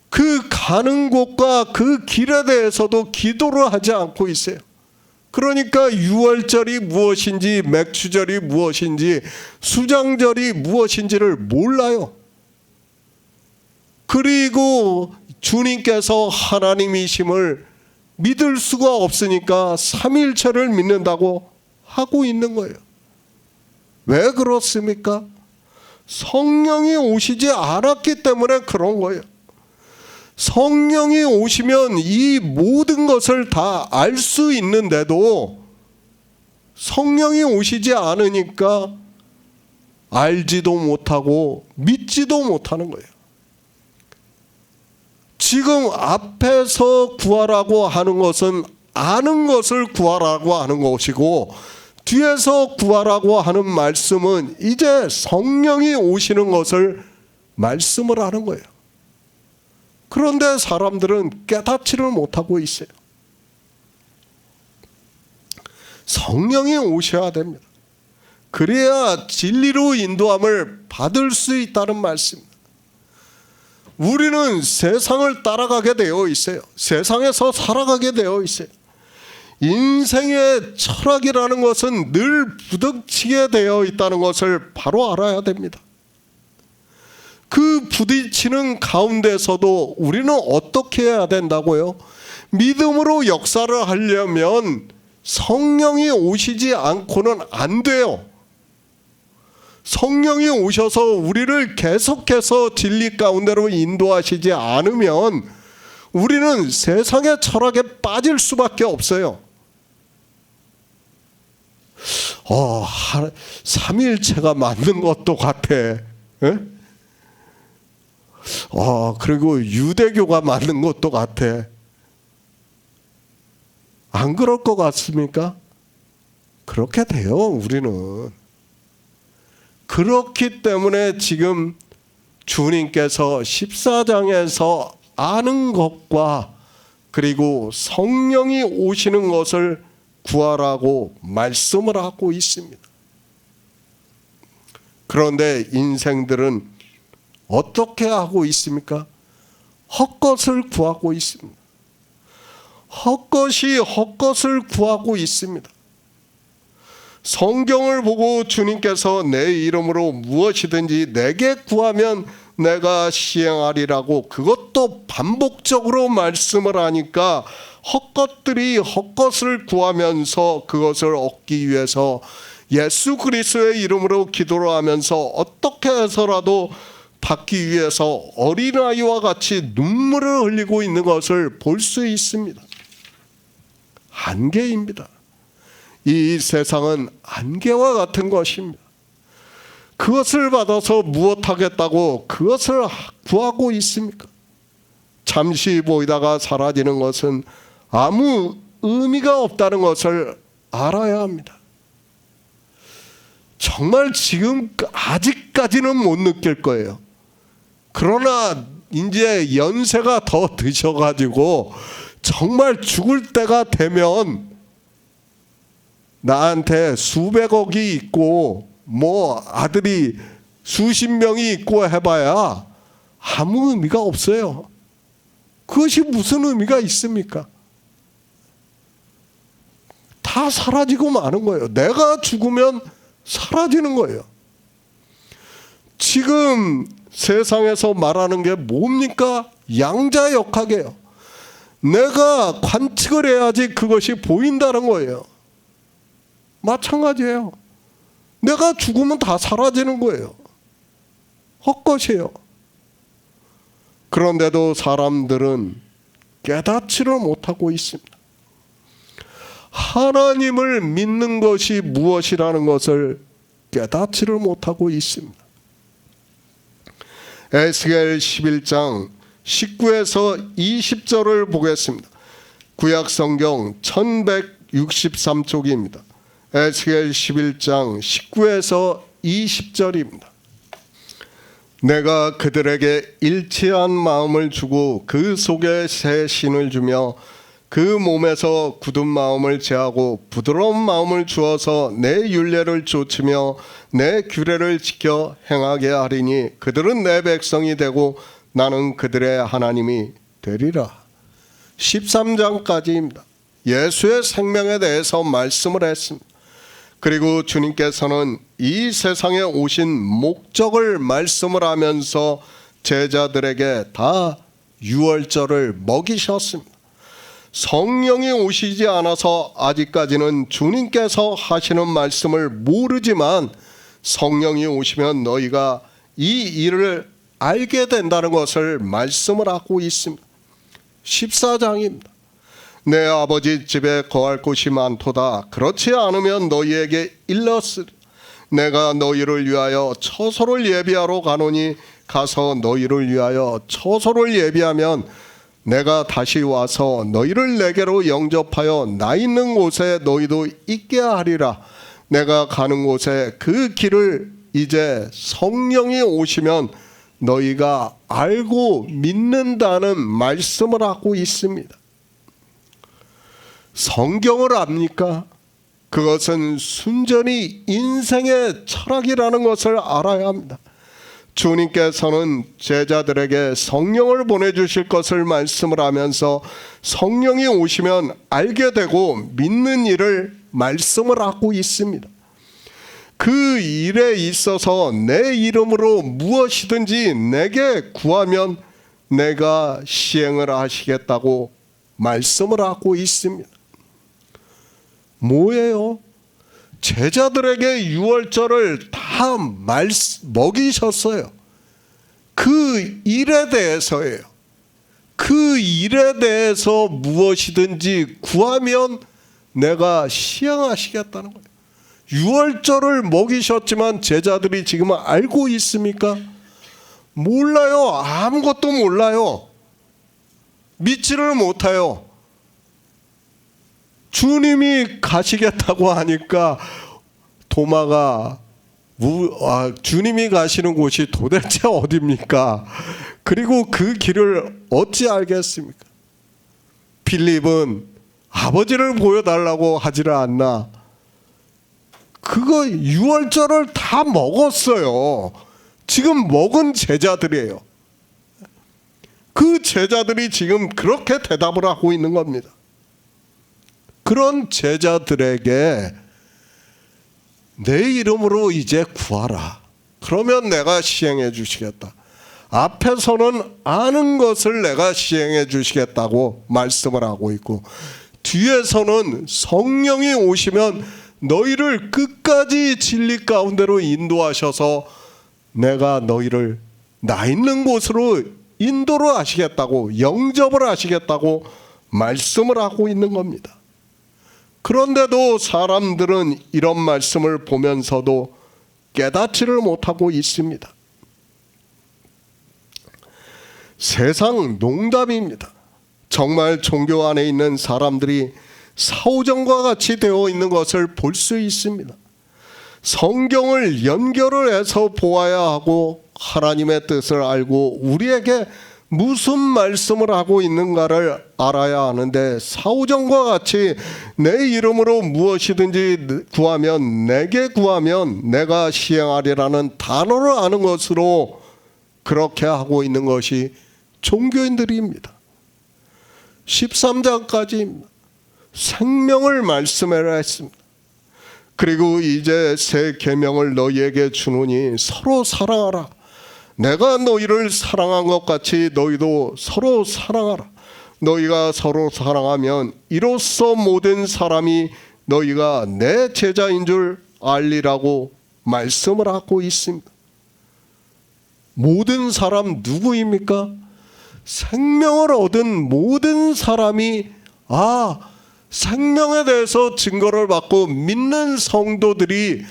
그 가는 곳과 그 길에 대해서도 기도를 하지 않고 있어요. 그러니까 유월절이 무엇인지, 맥주절이 무엇인지, 수장절이 무엇인지를 몰라요. 그리고 주님께서 하나님이심을 믿을 수가 없으니까 삼일체를 믿는다고 하고 있는 거예요. 왜 그렇습니까? 성령이 오시지 않았기 때문에 그런 거예요. 성령이 오시면 이 모든 것을 다 알 수 있는데도 성령이 오시지 않으니까 알지도 못하고 믿지도 못하는 거예요. 지금 앞에서 구하라고 하는 것은 아는 것을 구하라고 하는 것이고, 뒤에서 구하라고 하는 말씀은 이제 성령이 오시는 것을 말씀을 하는 거예요. 그런데 사람들은 깨닫지를 못하고 있어요. 성령이 오셔야 됩니다. 그래야 진리로 인도함을 받을 수 있다는 말씀입니다. 우리는 세상을 따라가게 되어 있어요. 세상에서 살아가게 되어 있어요. 인생의 철학이라는 것은 늘 부딪히게 되어 있다는 것을 바로 알아야 됩니다. 그 부딪히는 가운데서도 우리는 어떻게 해야 된다고요? 믿음으로 역사를 하려면 성령이 오시지 않고는 안 돼요. 성령이 오셔서 우리를 계속해서 진리 가운데로 인도하시지 않으면 우리는 세상의 철학에 빠질 수밖에 없어요. 삼일체가 맞는 것도 같아. 에? 그리고 유대교가 맞는 것도 같아. 안 그럴 것 같습니까? 그렇게 돼요, 우리는. 그렇기 때문에 지금 주님께서 14장에서 아는 것과 그리고 성령이 오시는 것을 구하라고 말씀을 하고 있습니다. 그런데 인생들은 어떻게 하고 있습니까? 헛것을 구하고 있습니다. 헛것을 구하고 있습니다. 성경을 보고 주님께서 내 이름으로 무엇이든지 내게 구하면 내가 시행하리라고 그것도 반복적으로 말씀을 하니까 헛것을 구하면서 그것을 얻기 위해서 예수 그리스도의 이름으로 기도를 하면서 어떻게 해서라도 받기 위해서 어린아이와 같이 눈물을 흘리고 있는 것을 볼 수 있습니다. 안개입니다. 이 세상은 안개와 같은 것입니다. 그것을 받아서 무엇하겠다고 그것을 구하고 있습니까? 잠시 보이다가 사라지는 것은 아무 의미가 없다는 것을 알아야 합니다. 정말 지금 아직까지는 못 느낄 거예요. 그러나 이제 연세가 더 드셔가지고 정말 죽을 때가 되면 나한테 수백억이 있고 뭐 아들이 수십 명이 있고 해봐야 아무 의미가 없어요. 그것이 무슨 의미가 있습니까? 다 사라지고 마는 거예요. 내가 죽으면 사라지는 거예요. 지금 세상에서 말하는 게 뭡니까? 양자역학이에요. 내가 관측을 해야지 그것이 보인다는 거예요. 마찬가지예요. 내가 죽으면 다 사라지는 거예요. 헛것이에요. 그런데도 사람들은 깨닫지를 못하고 있습니다. 하나님을 믿는 것이 무엇이라는 것을 깨닫지를 못하고 있습니다. 에스겔 11장 19에서 20절을 보겠습니다. 구약성경 1163쪽입니다. 에스겔 11장 19에서 20절입니다. 내가 그들에게 일치한 마음을 주고 그 속에 새 신을 주며 그 몸에서 굳은 마음을 제하고 부드러운 마음을 주어서 내 율례를 좇으며 내 규례를 지켜 행하게 하리니 그들은 내 백성이 되고 나는 그들의 하나님이 되리라. 13장까지입니다. 예수의 생명에 대해서 말씀을 했습니다. 그리고 주님께서는 이 세상에 오신 목적을 말씀을 하면서 제자들에게 다 유월절을 먹이셨습니다. 성령이 오시지 않아서 아직까지는 주님께서 하시는 말씀을 모르지만 성령이 오시면 너희가 이 일을 알게 된다는 것을 말씀을 하고 있습니다. 14장입니다. 내 아버지 집에 거할 곳이 많도다. 그렇지 않으면 너희에게 일렀으리. 내가 너희를 위하여 처소를 예비하러 가노니 가서 너희를 위하여 처소를 예비하면 내가 다시 와서 너희를 내게로 영접하여 나 있는 곳에 너희도 있게 하리라. 내가 가는 곳에 그 길을 이제 성령이 오시면 너희가 알고 믿는다는 말씀을 하고 있습니다. 성경을 압니까? 그것은 순전히 인생의 철학이라는 것을 알아야 합니다. 주님께서는 제자들에게 성령을 보내주실 것을 말씀을 하면서 성령이 오시면 알게 되고 믿는 일을 말씀을 하고 있습니다. 그 일에 있어서 내 이름으로 무엇이든지 내게 구하면 내가 시행을 하시겠다고 말씀을 하고 있습니다. 뭐예요? 제자들에게 유월절을 다 먹이셨어요. 그 일에 대해서예요. 그 일에 대해서 무엇이든지 구하면 내가 시행하시겠다는 거예요. 유월절을 먹이셨지만 제자들이 지금 알고 있습니까? 몰라요. 아무것도 몰라요. 믿지를 못해요. 주님이 가시겠다고 하니까 도마가 주님이 가시는 곳이 도대체 어디입니까? 그리고 그 길을 어찌 알겠습니까? 빌립은 아버지를 보여달라고 하지를 않나. 그거 유월절을 다 먹었어요. 지금 먹은 제자들이에요. 그 제자들이 지금 그렇게 대답을 하고 있는 겁니다. 그런 제자들에게 내 이름으로 이제 구하라. 그러면 내가 시행해 주시겠다. 앞에서는 아는 것을 내가 시행해 주시겠다고 말씀을 하고 있고, 뒤에서는 성령이 오시면 너희를 끝까지 진리 가운데로 인도하셔서 내가 너희를 나 있는 곳으로 인도를 하시겠다고, 영접을 하시겠다고 말씀을 하고 있는 겁니다. 그런데도 사람들은 이런 말씀을 보면서도 깨닫지를 못하고 있습니다. 세상 농담입니다. 정말 종교 안에 있는 사람들이 사오정과 같이 되어 있는 것을 볼 수 있습니다. 성경을 연결을 해서 보아야 하고 하나님의 뜻을 알고 우리에게 무슨 말씀을 하고 있는가를 알아야 하는데, 사오정과 같이 내 이름으로 무엇이든지 구하면, 내게 구하면 내가 시행하리라는 단어를 아는 것으로 그렇게 하고 있는 것이 종교인들입니다. 13장까지 생명을 말씀하라 했습니다. 그리고 이제 새 계명을 너희에게 주노니 서로 사랑하라. 내가 너희를 사랑한 것 같이 너희도 서로 사랑하라. 너희가 서로 사랑하면 이로써 모든 사람이 너희가 내 제자인 줄 알리라고 말씀을 하고 있습니다. 모든 사람 누구입니까? 생명을 얻은 모든 사람이 생명에 대해서 증거를 받고 믿는 성도들이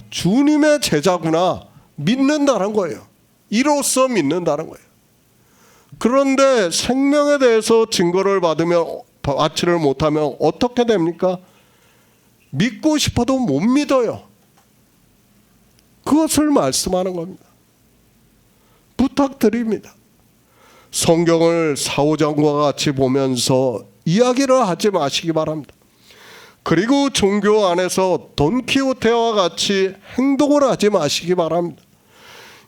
주님의 제자구나 믿는다는 거예요. 이로써 믿는다는 거예요. 그런데 생명에 대해서 증거를 받지를 못하면 어떻게 됩니까? 믿고 싶어도 못 믿어요. 그것을 말씀하는 겁니다. 부탁드립니다. 성경을 사오정과 같이 보면서 이야기를 하지 마시기 바랍니다. 그리고 종교 안에서 돈키호테와 같이 행동을 하지 마시기 바랍니다.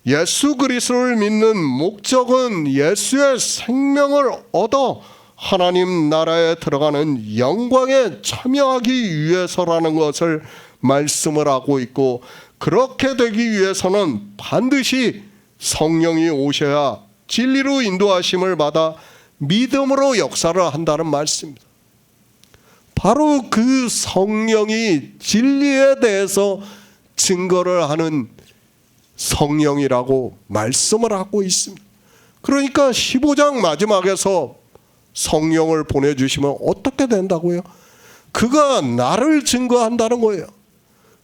예수 그리스도를 믿는 목적은 예수의 생명을 얻어 하나님 나라에 들어가는 영광에 참여하기 위해서라는 것을 말씀을 하고 있고, 그렇게 되기 위해서는 반드시 성령이 오셔야 진리로 인도하심을 받아 믿음으로 역사를 한다는 말씀입니다. 바로 그 성령이 진리에 대해서 증거를 하는 성령이라고 말씀을 하고 있습니다. 그러니까 15장 마지막에서 성령을 보내주시면 어떻게 된다고요? 그가 나를 증거한다는 거예요.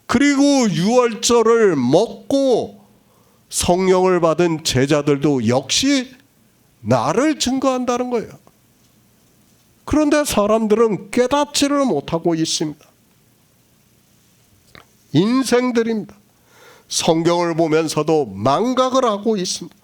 그리고 유월절을 먹고 성령을 받은 제자들도 역시 나를 증거한다는 거예요. 그런데 사람들은 깨닫지를 못하고 있습니다. 인생들입니다. 성경을 보면서도 망각을 하고 있습니다.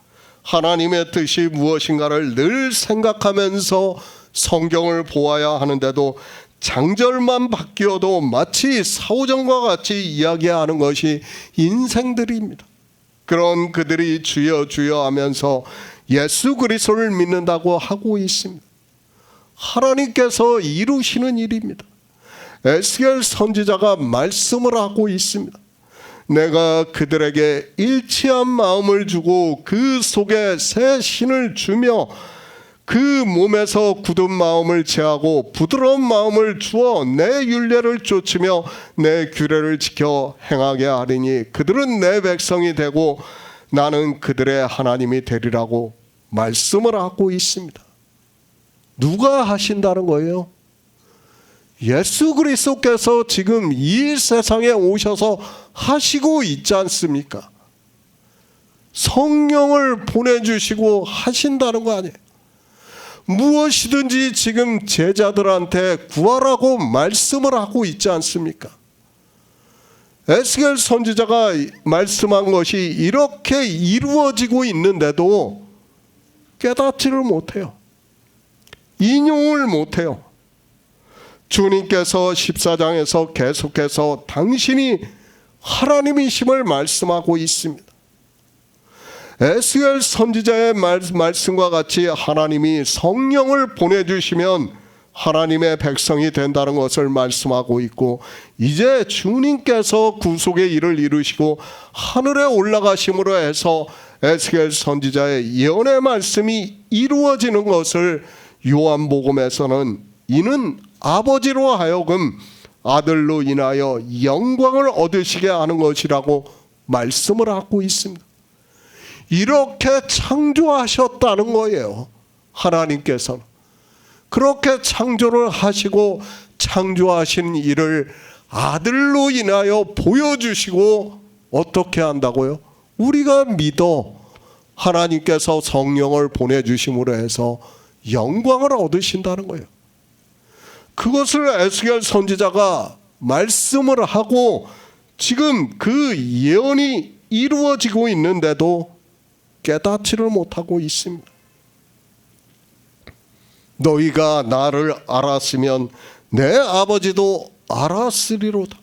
하나님의 뜻이 무엇인가를 늘 생각하면서 성경을 보아야 하는데도 장절만 바뀌어도 마치 사오정과 같이 이야기하는 것이 인생들입니다. 그런 그들이 주여 주여 하면서 예수 그리스도를 믿는다고 하고 있습니다. 하나님께서 이루시는 일입니다. 에스겔 선지자가 말씀을 하고 있습니다. 내가 그들에게 일치한 마음을 주고 그 속에 새 신을 주며 그 몸에서 굳은 마음을 제하고 부드러운 마음을 주어 내 율례를 쫓으며 내 규례를 지켜 행하게 하리니 그들은 내 백성이 되고 나는 그들의 하나님이 되리라고 말씀을 하고 있습니다. 누가 하신다는 거예요? 예수 그리스도께서 지금 이 세상에 오셔서 하시고 있지 않습니까? 성령을 보내주시고 하신다는 거 아니에요? 무엇이든지 지금 제자들한테 구하라고 말씀을 하고 있지 않습니까? 에스겔 선지자가 말씀한 것이 이렇게 이루어지고 있는데도 깨닫지를 못해요. 인용을 못해요. 주님께서 14장에서 계속해서 당신이 하나님이심을 말씀하고 있습니다. 에스겔 선지자의 말씀과 같이 하나님이 성령을 보내주시면 하나님의 백성이 된다는 것을 말씀하고 있고, 이제 주님께서 구속의 일을 이루시고 하늘에 올라가심으로 해서 에스겔 선지자의 예언의 말씀이 이루어지는 것을 요한복음에서는 이는 아버지로 하여금 아들로 인하여 영광을 얻으시게 하는 것이라고 말씀을 하고 있습니다. 이렇게 창조하셨다는 거예요. 하나님께서는 그렇게 창조를 하시고 창조하신 일을 아들로 인하여 보여주시고 어떻게 한다고요? 우리가 믿어 하나님께서 성령을 보내주심으로 해서 영광을 얻으신다는 거예요. 그것을 에스겔 선지자가 말씀을 하고 지금 그 예언이 이루어지고 있는데도 깨닫지를 못하고 있습니다. 너희가 나를 알았으면 내 아버지도 알았으리로다.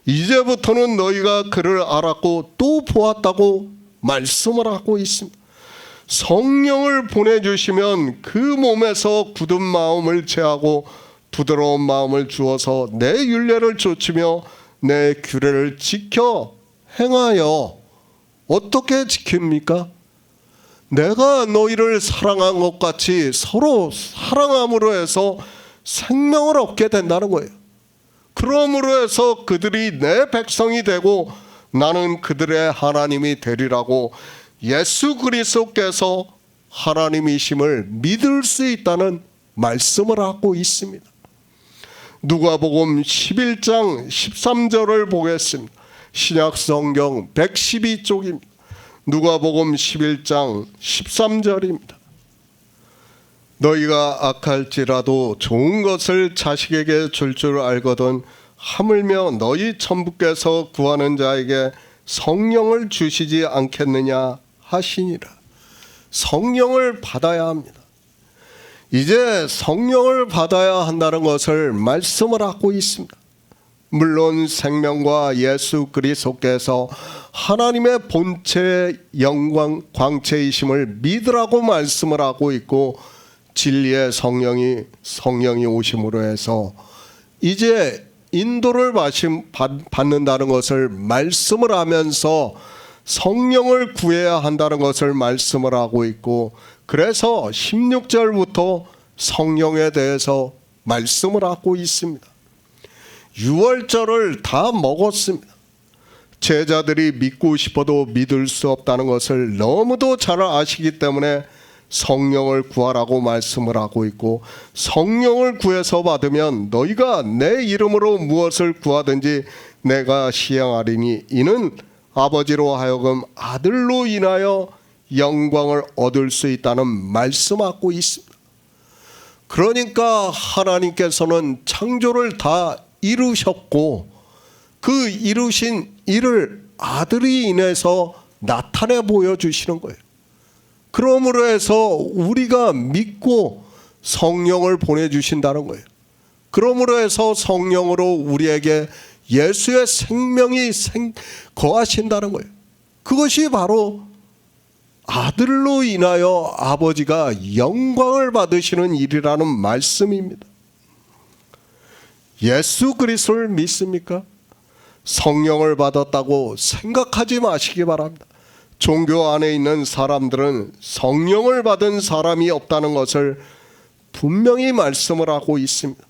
이제부터는 너희가 그를 알았고 또 보았다고 말씀을 하고 있습니다. 성령을 보내주시면 그 몸에서 굳은 마음을 제하고 부드러운 마음을 주어서 내 율례를 좇으며 내 규례를 지켜 행하여 어떻게 지킵니까? 내가 너희를 사랑한 것 같이 서로 사랑함으로 해서 생명을 얻게 된다는 거예요. 그러므로 해서 그들이 내 백성이 되고 나는 그들의 하나님이 되리라고 예수 그리스도께서 하나님이심을 믿을 수 있다는 말씀을 하고 있습니다. 누가복음 11장 13절을 보겠습니다. 신약 성경 112쪽입니다. 누가복음 11장 13절입니다. 너희가 악할지라도 좋은 것을 자식에게 줄 줄 알거든 하물며 너희 천부께서 구하는 자에게 성령을 주시지 않겠느냐 하시니라. 성령을 받아야 합니다. 이제 성령을 받아야 한다는 것을 말씀을 하고 있습니다. 물론 생명과 예수 그리스도께서 하나님의 본체의 영광 광채이심을 믿으라고 말씀을 하고 있고, 진리의 성령이 오심으로 해서 이제 인도를 받는다는 것을 말씀을 하면서 성령을 구해야 한다는 것을 말씀을 하고 있고, 그래서 16절부터 성령에 대해서 말씀을 하고 있습니다. 유월절을 다 먹었습니다. 제자들이 믿고 싶어도 믿을 수 없다는 것을 너무도 잘 아시기 때문에 성령을 구하라고 말씀을 하고 있고, 성령을 구해서 받으면 너희가 내 이름으로 무엇을 구하든지 내가 시행하리니 이는 아버지로 하여금 아들로 인하여 영광을 얻을 수 있다는 말씀하고 있습니다. 그러니까 하나님께서는 창조를 다 이루셨고 그 이루신 일을 아들이 인해서 나타내 보여주시는 거예요. 그러므로 해서 우리가 믿고 성령을 보내주신다는 거예요. 그러므로 해서 성령으로 우리에게 예수의 생명이 거하신다는 거예요. 그것이 바로 아들로 인하여 아버지가 영광을 받으시는 일이라는 말씀입니다. 예수 그리스도를 믿습니까? 성령을 받았다고 생각하지 마시기 바랍니다. 종교 안에 있는 사람들은 성령을 받은 사람이 없다는 것을 분명히 말씀을 하고 있습니다.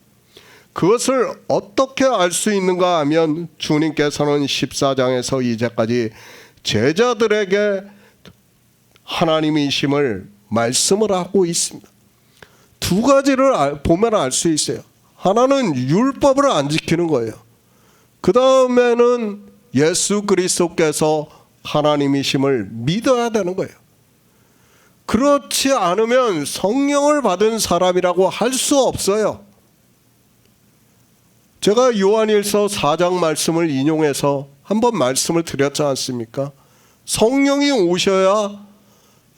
그것을 어떻게 알 수 있는가 하면 주님께서는 14장에서 이제까지 제자들에게 하나님이심을 말씀을 하고 있습니다. 두 가지를 보면 알 수 있어요. 하나는 율법을 안 지키는 거예요. 그 다음에는 예수 그리스도께서 하나님이심을 믿어야 되는 거예요. 그렇지 않으면 성령을 받은 사람이라고 할 수 없어요. 제가 요한일서 4장 말씀을 인용해서 한번 말씀을 드렸지 않습니까? 성령이 오셔야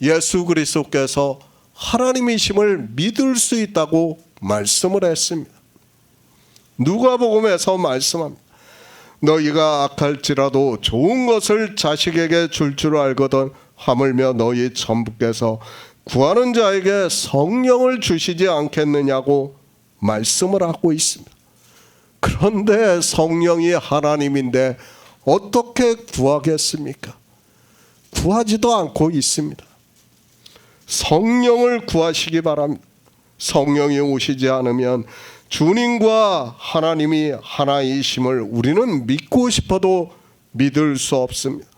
예수 그리스도께서 하나님이심을 믿을 수 있다고 말씀을 했습니다. 누가복음에서 말씀합니다. 너희가 악할지라도 좋은 것을 자식에게 줄 줄 알거든 하물며 너희 전부께서 구하는 자에게 성령을 주시지 않겠느냐고 말씀을 하고 있습니다. 그런데 성령이 하나님인데 어떻게 구하겠습니까? 구하지도 않고 있습니다. 성령을 구하시기 바랍니다. 성령이 오시지 않으면 주님과 하나님이 하나이심을 우리는 믿고 싶어도 믿을 수 없습니다.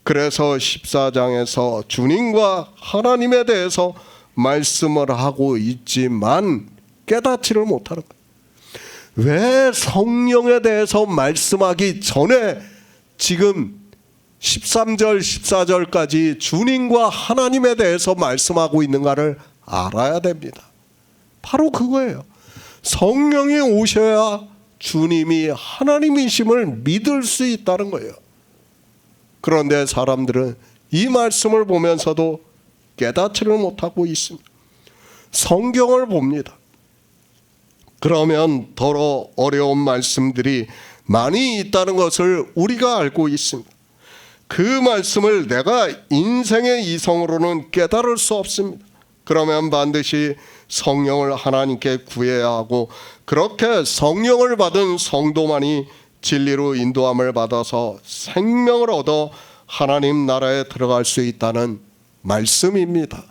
그래서 14장에서 주님과 하나님에 대해서 말씀을 하고 있지만 깨닫지를 못하는 거예요. 왜 성령에 대해서 말씀하기 전에 지금 13절, 14절까지 주님과 하나님에 대해서 말씀하고 있는가를 알아야 됩니다. 바로 그거예요. 성령이 오셔야 주님이 하나님이심을 믿을 수 있다는 거예요. 그런데 사람들은 이 말씀을 보면서도 깨닫지를 못하고 있습니다. 성경을 봅니다. 그러면 더러 어려운 말씀들이 많이 있다는 것을 우리가 알고 있습니다. 그 말씀을 내가 인생의 이성으로는 깨달을 수 없습니다. 그러면 반드시 성령을 하나님께 구해야 하고 그렇게 성령을 받은 성도만이 진리로 인도함을 받아서 생명을 얻어 하나님 나라에 들어갈 수 있다는 말씀입니다.